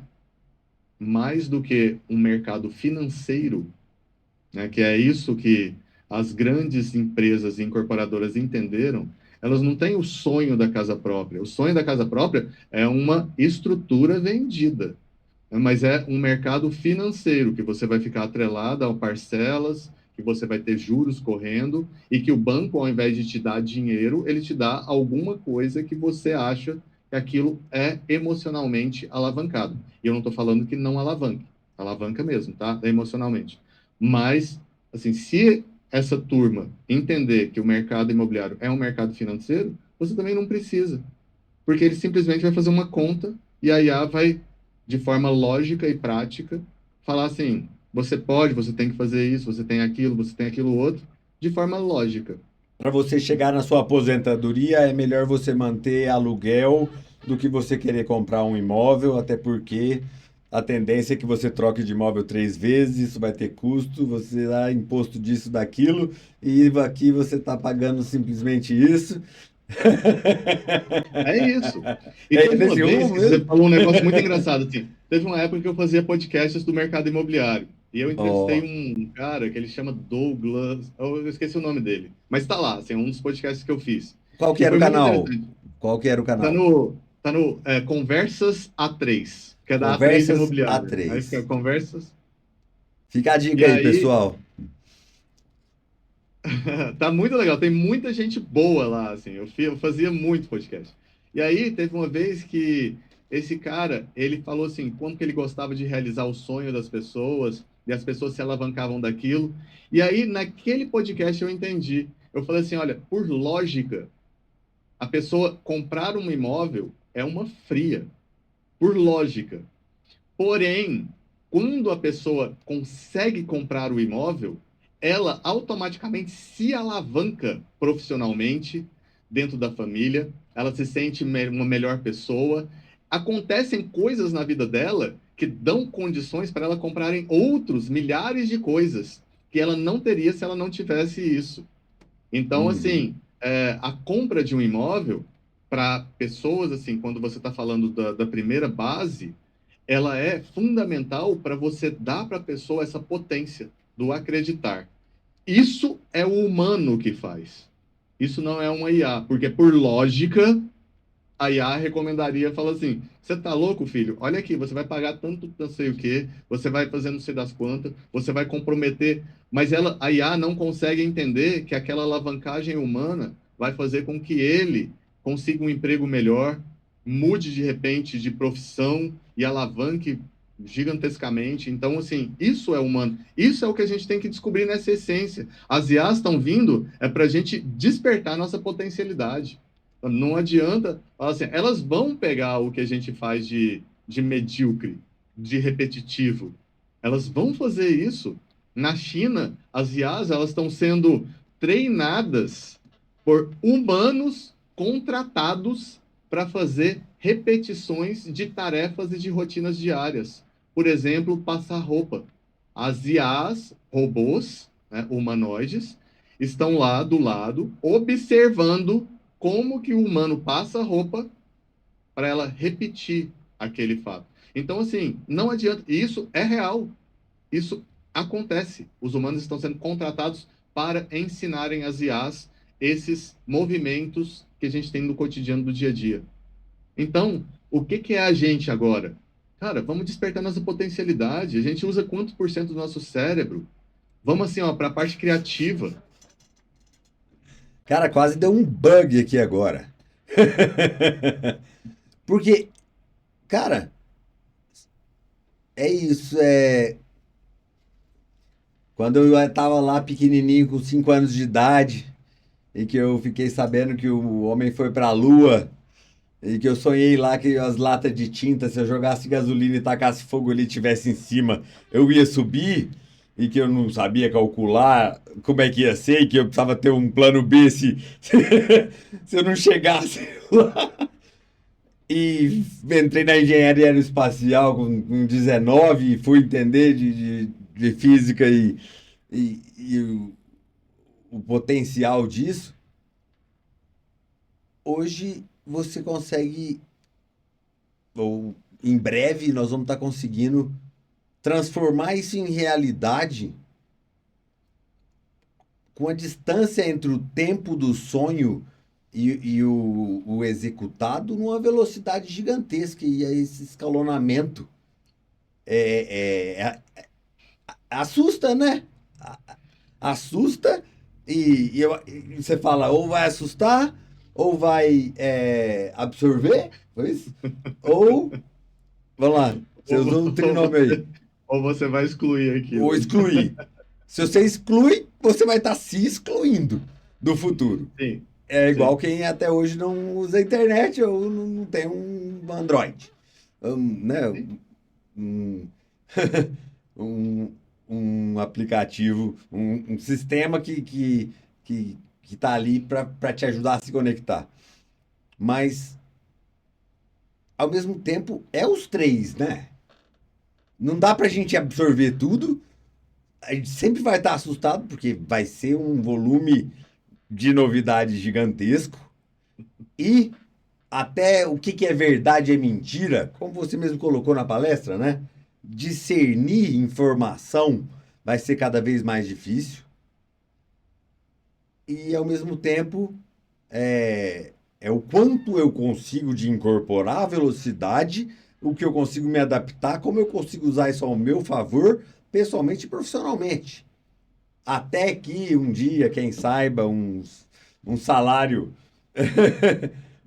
mais do que um mercado financeiro, né, que é isso que as grandes empresas e incorporadoras entenderam, elas não têm o sonho da casa própria. O sonho da casa própria é uma estrutura vendida, né, mas é um mercado financeiro que você vai ficar atrelado a parcelas, que você vai ter juros correndo e que o banco, ao invés de te dar dinheiro, ele te dá alguma coisa que você acha que aquilo é emocionalmente alavancado. E eu não estou falando que não alavanque, alavanca mesmo, tá? É emocionalmente. Mas, assim, se essa turma entender que o mercado imobiliário é um mercado financeiro, você também não precisa, porque ele simplesmente vai fazer uma conta e a IA vai, de forma lógica e prática, falar assim: você pode, você tem que fazer isso, você tem aquilo outro, de forma lógica. Para você chegar na sua aposentadoria, é melhor você manter aluguel do que você querer comprar um imóvel, até porque a tendência é que você troque de imóvel 3 vezes, isso vai ter custo, você dá imposto disso, daquilo, e aqui você está pagando simplesmente isso. É isso. E É teve uma nesse vez rumo que você mesmo? falou um negócio muito engraçado, assim. Teve uma época que eu fazia podcasts do mercado imobiliário. E eu entrevistei Ó, um cara que ele chama Douglas, eu esqueci o nome dele, mas tá lá, assim, é um dos podcasts que eu fiz. qual que E era o foi muito canal? interessante. Qual que era o Tá canal? no, tá no Conversas A3, que é da A3 Conversas a Imobiliária. Aí fica três. Conversas. Fica a E dica aí, aí, pessoal. tá muito legal, tem muita gente boa lá, assim. Eu fazia muito podcast. E aí, teve uma vez que esse cara, ele falou assim, como que ele gostava de realizar o sonho das pessoas, e as pessoas se alavancavam daquilo. E aí, naquele podcast, eu entendi. Eu falei assim, olha, por lógica, a pessoa comprar um imóvel é uma fria, por lógica. Porém, quando a pessoa consegue comprar o imóvel, ela automaticamente se alavanca profissionalmente dentro da família, ela se sente uma melhor pessoa. Acontecem coisas na vida dela que dão condições para ela comprarem outros milhares de coisas que ela não teria se ela não tivesse isso. Então, Uhum. assim, a compra de um imóvel para pessoas, assim, quando você está falando da primeira base, ela é fundamental para você dar para a pessoa essa potência do acreditar. Isso é o humano que faz. Isso não é uma IA, porque por lógica a IA recomendaria, fala assim: você tá louco, filho? Olha aqui, você vai pagar tanto, não sei o quê, você vai fazer não sei das quantas, você vai comprometer, mas a IA não consegue entender que aquela alavancagem humana vai fazer com que ele consiga um emprego melhor, mude de repente de profissão e alavanque gigantescamente. Então, assim, isso é humano. Isso é o que a gente tem que descobrir nessa essência. As IAs estão vindo para a gente despertar nossa potencialidade. Não adianta falar assim, elas vão pegar o que a gente faz de medíocre, de repetitivo. Elas vão fazer isso. Na China, as IAs elas estão sendo treinadas por humanos contratados para fazer repetições de tarefas e de rotinas diárias. Por exemplo, passar roupa. As IAs, robôs, né, humanoides, estão lá do lado, observando como que o humano passa a roupa para ela repetir aquele fato. Então, assim, não adianta. Isso é real. Isso acontece. Os humanos estão sendo contratados para ensinarem as IAs esses movimentos que a gente tem no cotidiano do dia a dia. Então, o que, que é a gente agora? Cara, vamos despertar nossa potencialidade. A gente usa quanto por cento do nosso cérebro? Vamos assim, ó, para a parte criativa. Cara, quase deu um bug aqui agora. Porque, cara, é isso. Quando eu estava lá pequenininho, com 5 anos de idade, e que eu fiquei sabendo que o homem foi para a Lua, e que eu sonhei lá que as latas de tinta, se eu jogasse gasolina e tacasse fogo ali, tivesse em cima, eu ia subir, e que eu não sabia calcular como é que ia ser, e que eu precisava ter um plano B se eu não chegasse lá. E entrei na engenharia aeroespacial com 19 e fui entender de física e o potencial disso. Hoje você consegue, ou em breve nós vamos estar conseguindo transformar isso em realidade com a distância entre o tempo do sonho e o executado numa velocidade gigantesca. E aí esse escalonamento assusta, né? Assusta e você fala, ou vai assustar, ou vai absorver, foi isso? Ou, vamos lá, você Ou, usou um ou trinome aí, você, ou você vai excluir ou aquilo. excluir. Se você exclui, você vai estar se excluindo do futuro. Sim, É igual sim, quem até hoje não usa a internet ou não tem um Android. Né? sim, Um, um, um aplicativo, um sistema que tá ali para te ajudar a se conectar. Mas, ao mesmo tempo, é os três, né? Não dá pra gente absorver tudo. A gente sempre vai estar assustado, porque vai ser um volume de novidade gigantesco. E até o que é verdade e é mentira, como você mesmo colocou na palestra, né? Discernir informação vai ser cada vez mais difícil. E ao mesmo tempo é o quanto eu consigo de incorporar a velocidade, o que eu consigo me adaptar, como eu consigo usar isso ao meu favor, pessoalmente e profissionalmente. Até que um dia, quem saiba, um salário,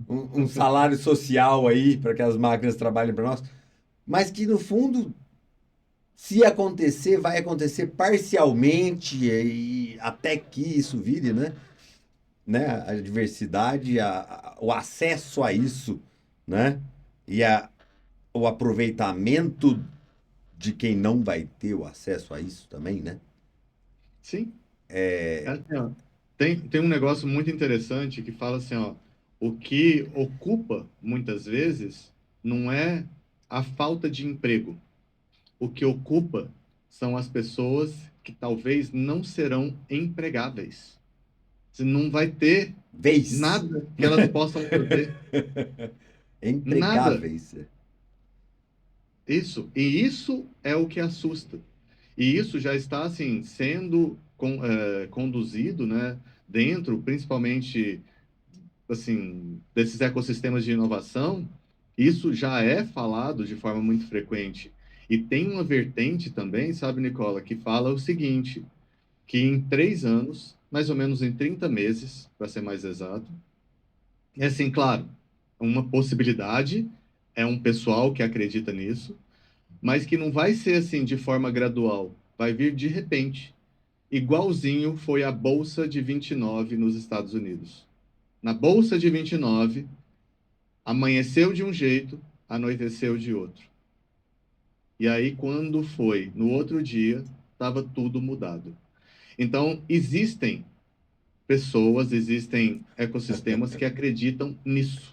um salário social aí para que as máquinas trabalhem para nós, mas que no fundo, se acontecer, vai acontecer parcialmente e até que isso vire, né, a diversidade, o acesso a isso, né, e o aproveitamento de quem não vai ter o acesso a isso também, né? sim. É assim, ó, tem um negócio muito interessante que fala assim, ó, o que ocupa muitas vezes não é a falta de emprego. O que ocupa são as pessoas que talvez não serão empregáveis. Você não vai ter Vez. nada que elas possam fazer. Nada. Empregáveis. Isso. E isso é o que assusta. E isso já está assim sendo conduzido, né, dentro, principalmente assim, desses ecossistemas de inovação. Isso já é falado de forma muito frequente. E tem uma vertente também, sabe, Nicola, que fala o seguinte, que em 3 anos, mais ou menos em 30 meses, para ser mais exato, é assim, claro, uma possibilidade, é um pessoal que acredita nisso, mas que não vai ser assim de forma gradual, vai vir de repente, igualzinho foi a Bolsa de 29 nos Estados Unidos. Na Bolsa de 29, amanheceu de um jeito, anoiteceu de outro. E aí, quando foi no outro dia, estava tudo mudado. Então, existem pessoas, existem ecossistemas que acreditam nisso.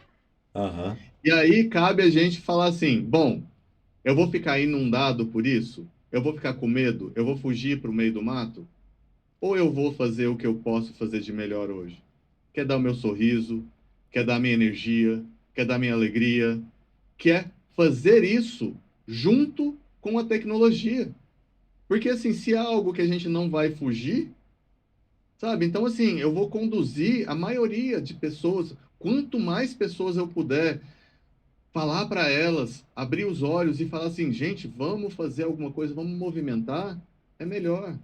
Aham. E aí cabe a gente falar assim: bom, eu vou ficar inundado por isso? Eu vou ficar com medo? Eu vou fugir para o meio do mato? Ou eu vou fazer o que eu posso fazer de melhor hoje? Quer dar o meu sorriso? Quer dar minha energia? Quer dar minha alegria? Quer fazer isso junto com a tecnologia? Porque assim, se há algo que a gente não vai fugir, sabe? Então assim, eu vou conduzir a maioria de pessoas, quanto mais pessoas eu puder falar para elas, abrir os olhos e falar assim, gente, vamos fazer alguma coisa, vamos movimentar, é melhor.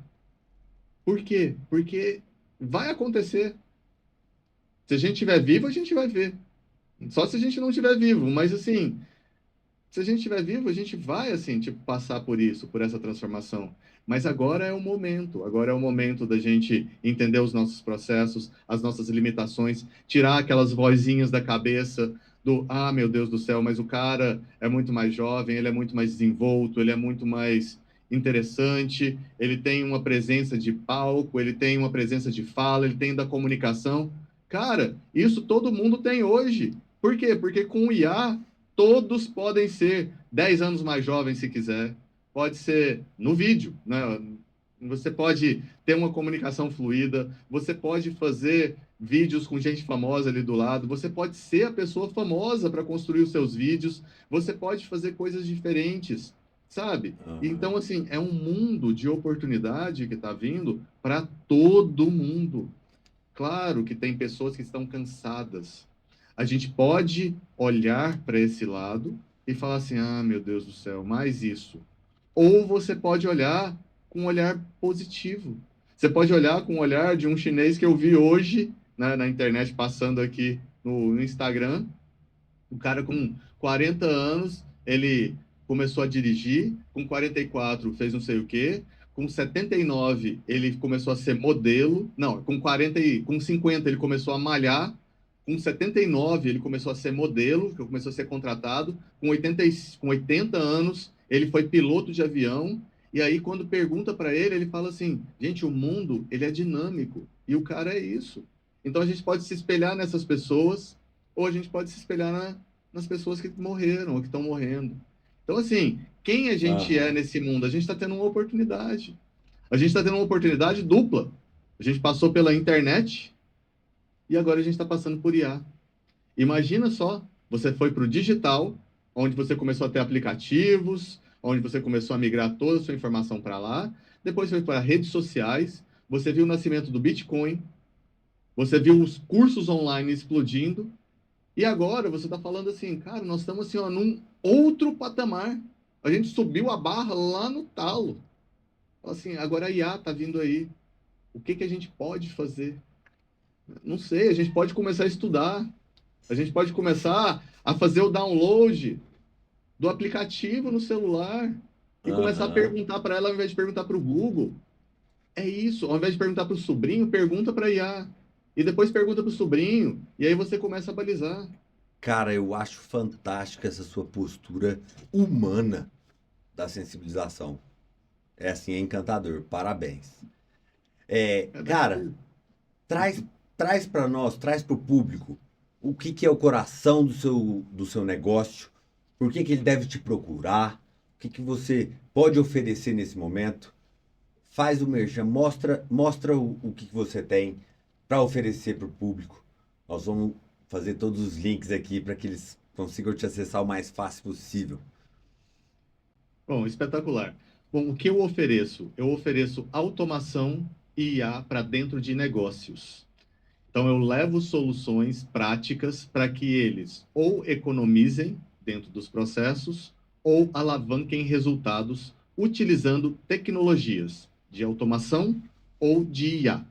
Por quê? Porque vai acontecer. Se a gente estiver vivo, a gente vai ver. Só se a gente não estiver vivo, mas assim, se a gente estiver vivo, a gente vai, assim, tipo, passar por isso, por essa transformação. Mas agora é o momento da gente entender os nossos processos, as nossas limitações, tirar aquelas vozinhas da cabeça do, ah, meu Deus do céu, mas o cara é muito mais jovem, ele é muito mais desenvolto, ele é muito mais interessante, ele tem uma presença de palco, ele tem uma presença de fala, ele tem da comunicação. Cara, isso todo mundo tem hoje. Por quê? Porque com o IA todos podem ser 10 anos mais jovens se quiser. Pode ser no vídeo, né? Você pode ter uma comunicação fluida, você pode fazer vídeos com gente famosa ali do lado, você pode ser a pessoa famosa para construir os seus vídeos, você pode fazer coisas diferentes, sabe? Aham. Então, assim, é um mundo de oportunidade que está vindo para todo mundo. Claro que tem pessoas que estão cansadas. A gente pode olhar para esse lado e falar assim: ah, meu Deus do céu, mais isso. Ou você pode olhar com um olhar positivo. Você pode olhar com o olhar de um chinês que eu vi hoje, né, na internet, passando aqui no Instagram. O cara com 40 anos, ele começou a dirigir, com 44 fez não sei o quê, com 79 ele começou a ser modelo, não, com 40 com 50 ele começou a malhar, com 79 ele começou a ser modelo, que começou a ser contratado, com 80 anos ele foi piloto de avião, e aí quando pergunta para ele fala assim, gente, o mundo, ele é dinâmico, e o cara é isso. Então a gente pode se espelhar nessas pessoas, ou a gente pode se espelhar nas pessoas que morreram ou que estão morrendo. Então, assim, quem a gente é Aham. nesse mundo? A gente está tendo uma oportunidade. A gente está tendo uma oportunidade dupla. A gente passou pela internet e agora a gente está passando por IA. Imagina só, você foi para o digital, onde você começou a ter aplicativos, onde você começou a migrar toda a sua informação para lá. Depois foi para redes sociais, você viu o nascimento do Bitcoin, você viu os cursos online explodindo, e agora você está falando assim, cara, nós estamos assim, ó, num outro patamar. A gente subiu a barra lá no talo. Assim, agora a IA está vindo aí. O que que a gente pode fazer? Não sei, a gente pode começar a estudar. A gente pode começar a fazer o download do aplicativo no celular e começar a Aham. perguntar para ela ao invés de perguntar para o Google. É isso, ao invés de perguntar para o sobrinho, pergunta para a IA. E depois pergunta para o sobrinho, e aí você começa a balizar. Cara, eu acho fantástica essa sua postura humana da sensibilização. É assim, é encantador. Parabéns. É, É cara, daquele. traz traz para nós, traz para o público o que que é o coração do seu negócio, por que que ele deve te procurar, o que que você pode oferecer nesse momento. Faz o merchan, mostra o que que você tem para oferecer para o público. Nós vamos fazer todos os links aqui para que eles consigam te acessar o mais fácil possível. Bom, espetacular. Bom, o que eu ofereço? Eu ofereço automação e IA para dentro de negócios. Então, eu levo soluções práticas para que eles ou economizem dentro dos processos ou alavanquem resultados utilizando tecnologias de automação ou de IA.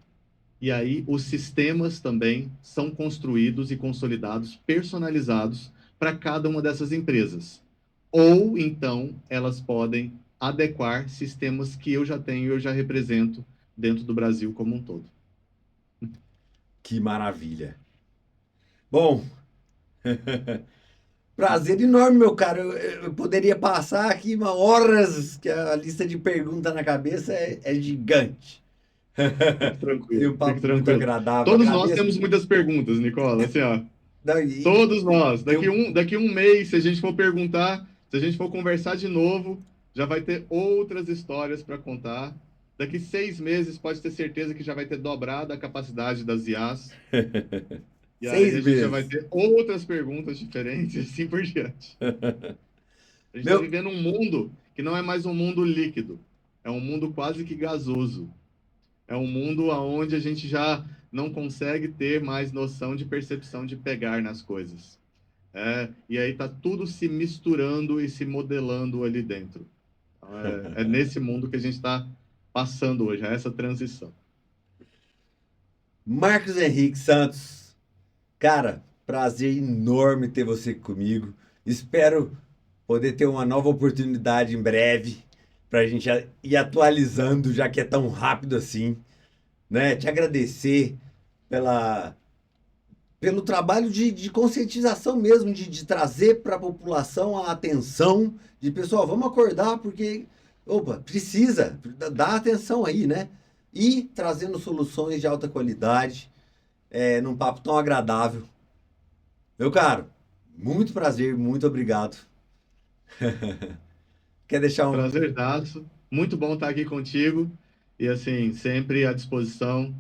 E aí, os sistemas também são construídos e consolidados, personalizados para cada uma dessas empresas. Ou então, elas podem adequar sistemas que eu já tenho e eu já represento dentro do Brasil como um todo. Que maravilha. Bom, prazer enorme, meu cara. Eu poderia passar aqui uma horas, que a lista de perguntas na cabeça é gigante. Foi um Fique papo muito tranquilo. agradável. Todos nós Agradeço. temos muitas perguntas, Nicola. Assim, ó, Não, todos nós. eu, Daqui um mês, se a gente for perguntar, se a gente for conversar de novo, já vai ter outras histórias para contar. Daqui 6 meses, pode ter certeza que já vai ter dobrado a capacidade das IAs. E aí seis a gente já vai meses. ter outras perguntas diferentes, e assim por diante. A gente está Meu, vivendo um mundo que não é mais um mundo líquido, é um mundo quase que gasoso. É um mundo onde a gente já não consegue ter mais noção de percepção de pegar nas coisas. E aí está tudo se misturando e se modelando ali dentro. Então, é nesse mundo que a gente está passando hoje, é essa transição. Marcos Henrique Santos, cara, Prazer enorme ter você comigo. Espero poder ter uma nova oportunidade em breve para a gente ir atualizando, já que é tão rápido assim, né? Te agradecer pela, pelo trabalho de conscientização mesmo, de trazer para a população a atenção de pessoal, vamos acordar porque, opa, precisa, dar atenção aí, né? E trazendo soluções de alta qualidade, num papo tão agradável. Meu caro, muito prazer, muito obrigado. Quer deixar um. Prazerzaço. Muito bom estar aqui contigo. E assim, sempre à disposição.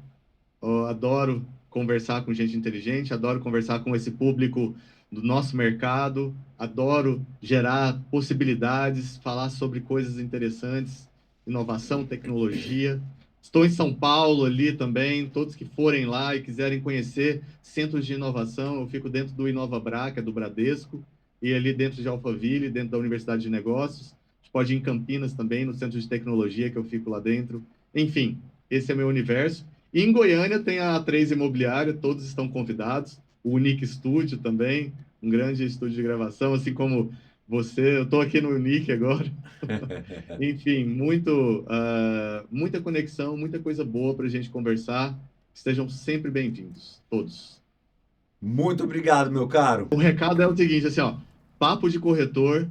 Eu adoro conversar com gente inteligente, adoro conversar com esse público do nosso mercado, adoro gerar possibilidades, falar sobre coisas interessantes, inovação, tecnologia. Estou em São Paulo ali também, todos que forem lá e quiserem conhecer centros de inovação, eu fico dentro do InovaBrá, que é do Bradesco, e ali dentro de Alphaville, dentro da Universidade de Negócios. A gente pode ir em Campinas também, no Centro de Tecnologia, que eu fico lá dentro. Enfim, esse é meu universo. E em Goiânia tem a A3 Imobiliária, todos estão convidados. O Unique Studio também, um grande estúdio de gravação, assim como você. Eu estou aqui no Unique agora. Enfim, muita conexão, muita coisa boa para a gente conversar. Estejam sempre bem-vindos, todos. Muito obrigado, meu caro. O recado é o seguinte, assim, ó, papo de corretor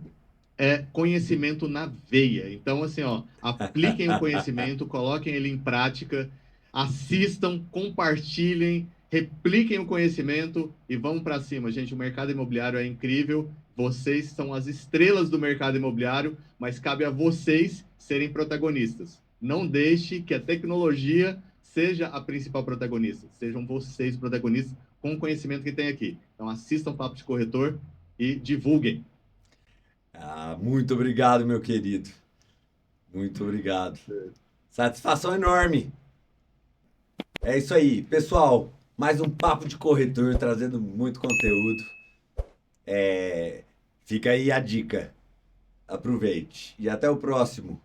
é conhecimento na veia. Então, assim, ó, apliquem o conhecimento, coloquem ele em prática, assistam, compartilhem, repliquem o conhecimento e vamos para cima, gente. O mercado imobiliário é incrível. Vocês são as estrelas do mercado imobiliário, mas cabe a vocês serem protagonistas. Não deixe que a tecnologia seja a principal protagonista. Sejam vocês protagonistas com o conhecimento que tem aqui. Então, assistam Papo de Corretor e divulguem. Muito obrigado, meu querido. Muito obrigado. Satisfação enorme. É isso aí, pessoal. Mais um papo de corretor trazendo muito conteúdo. Fica aí a dica. Aproveite. E até o próximo.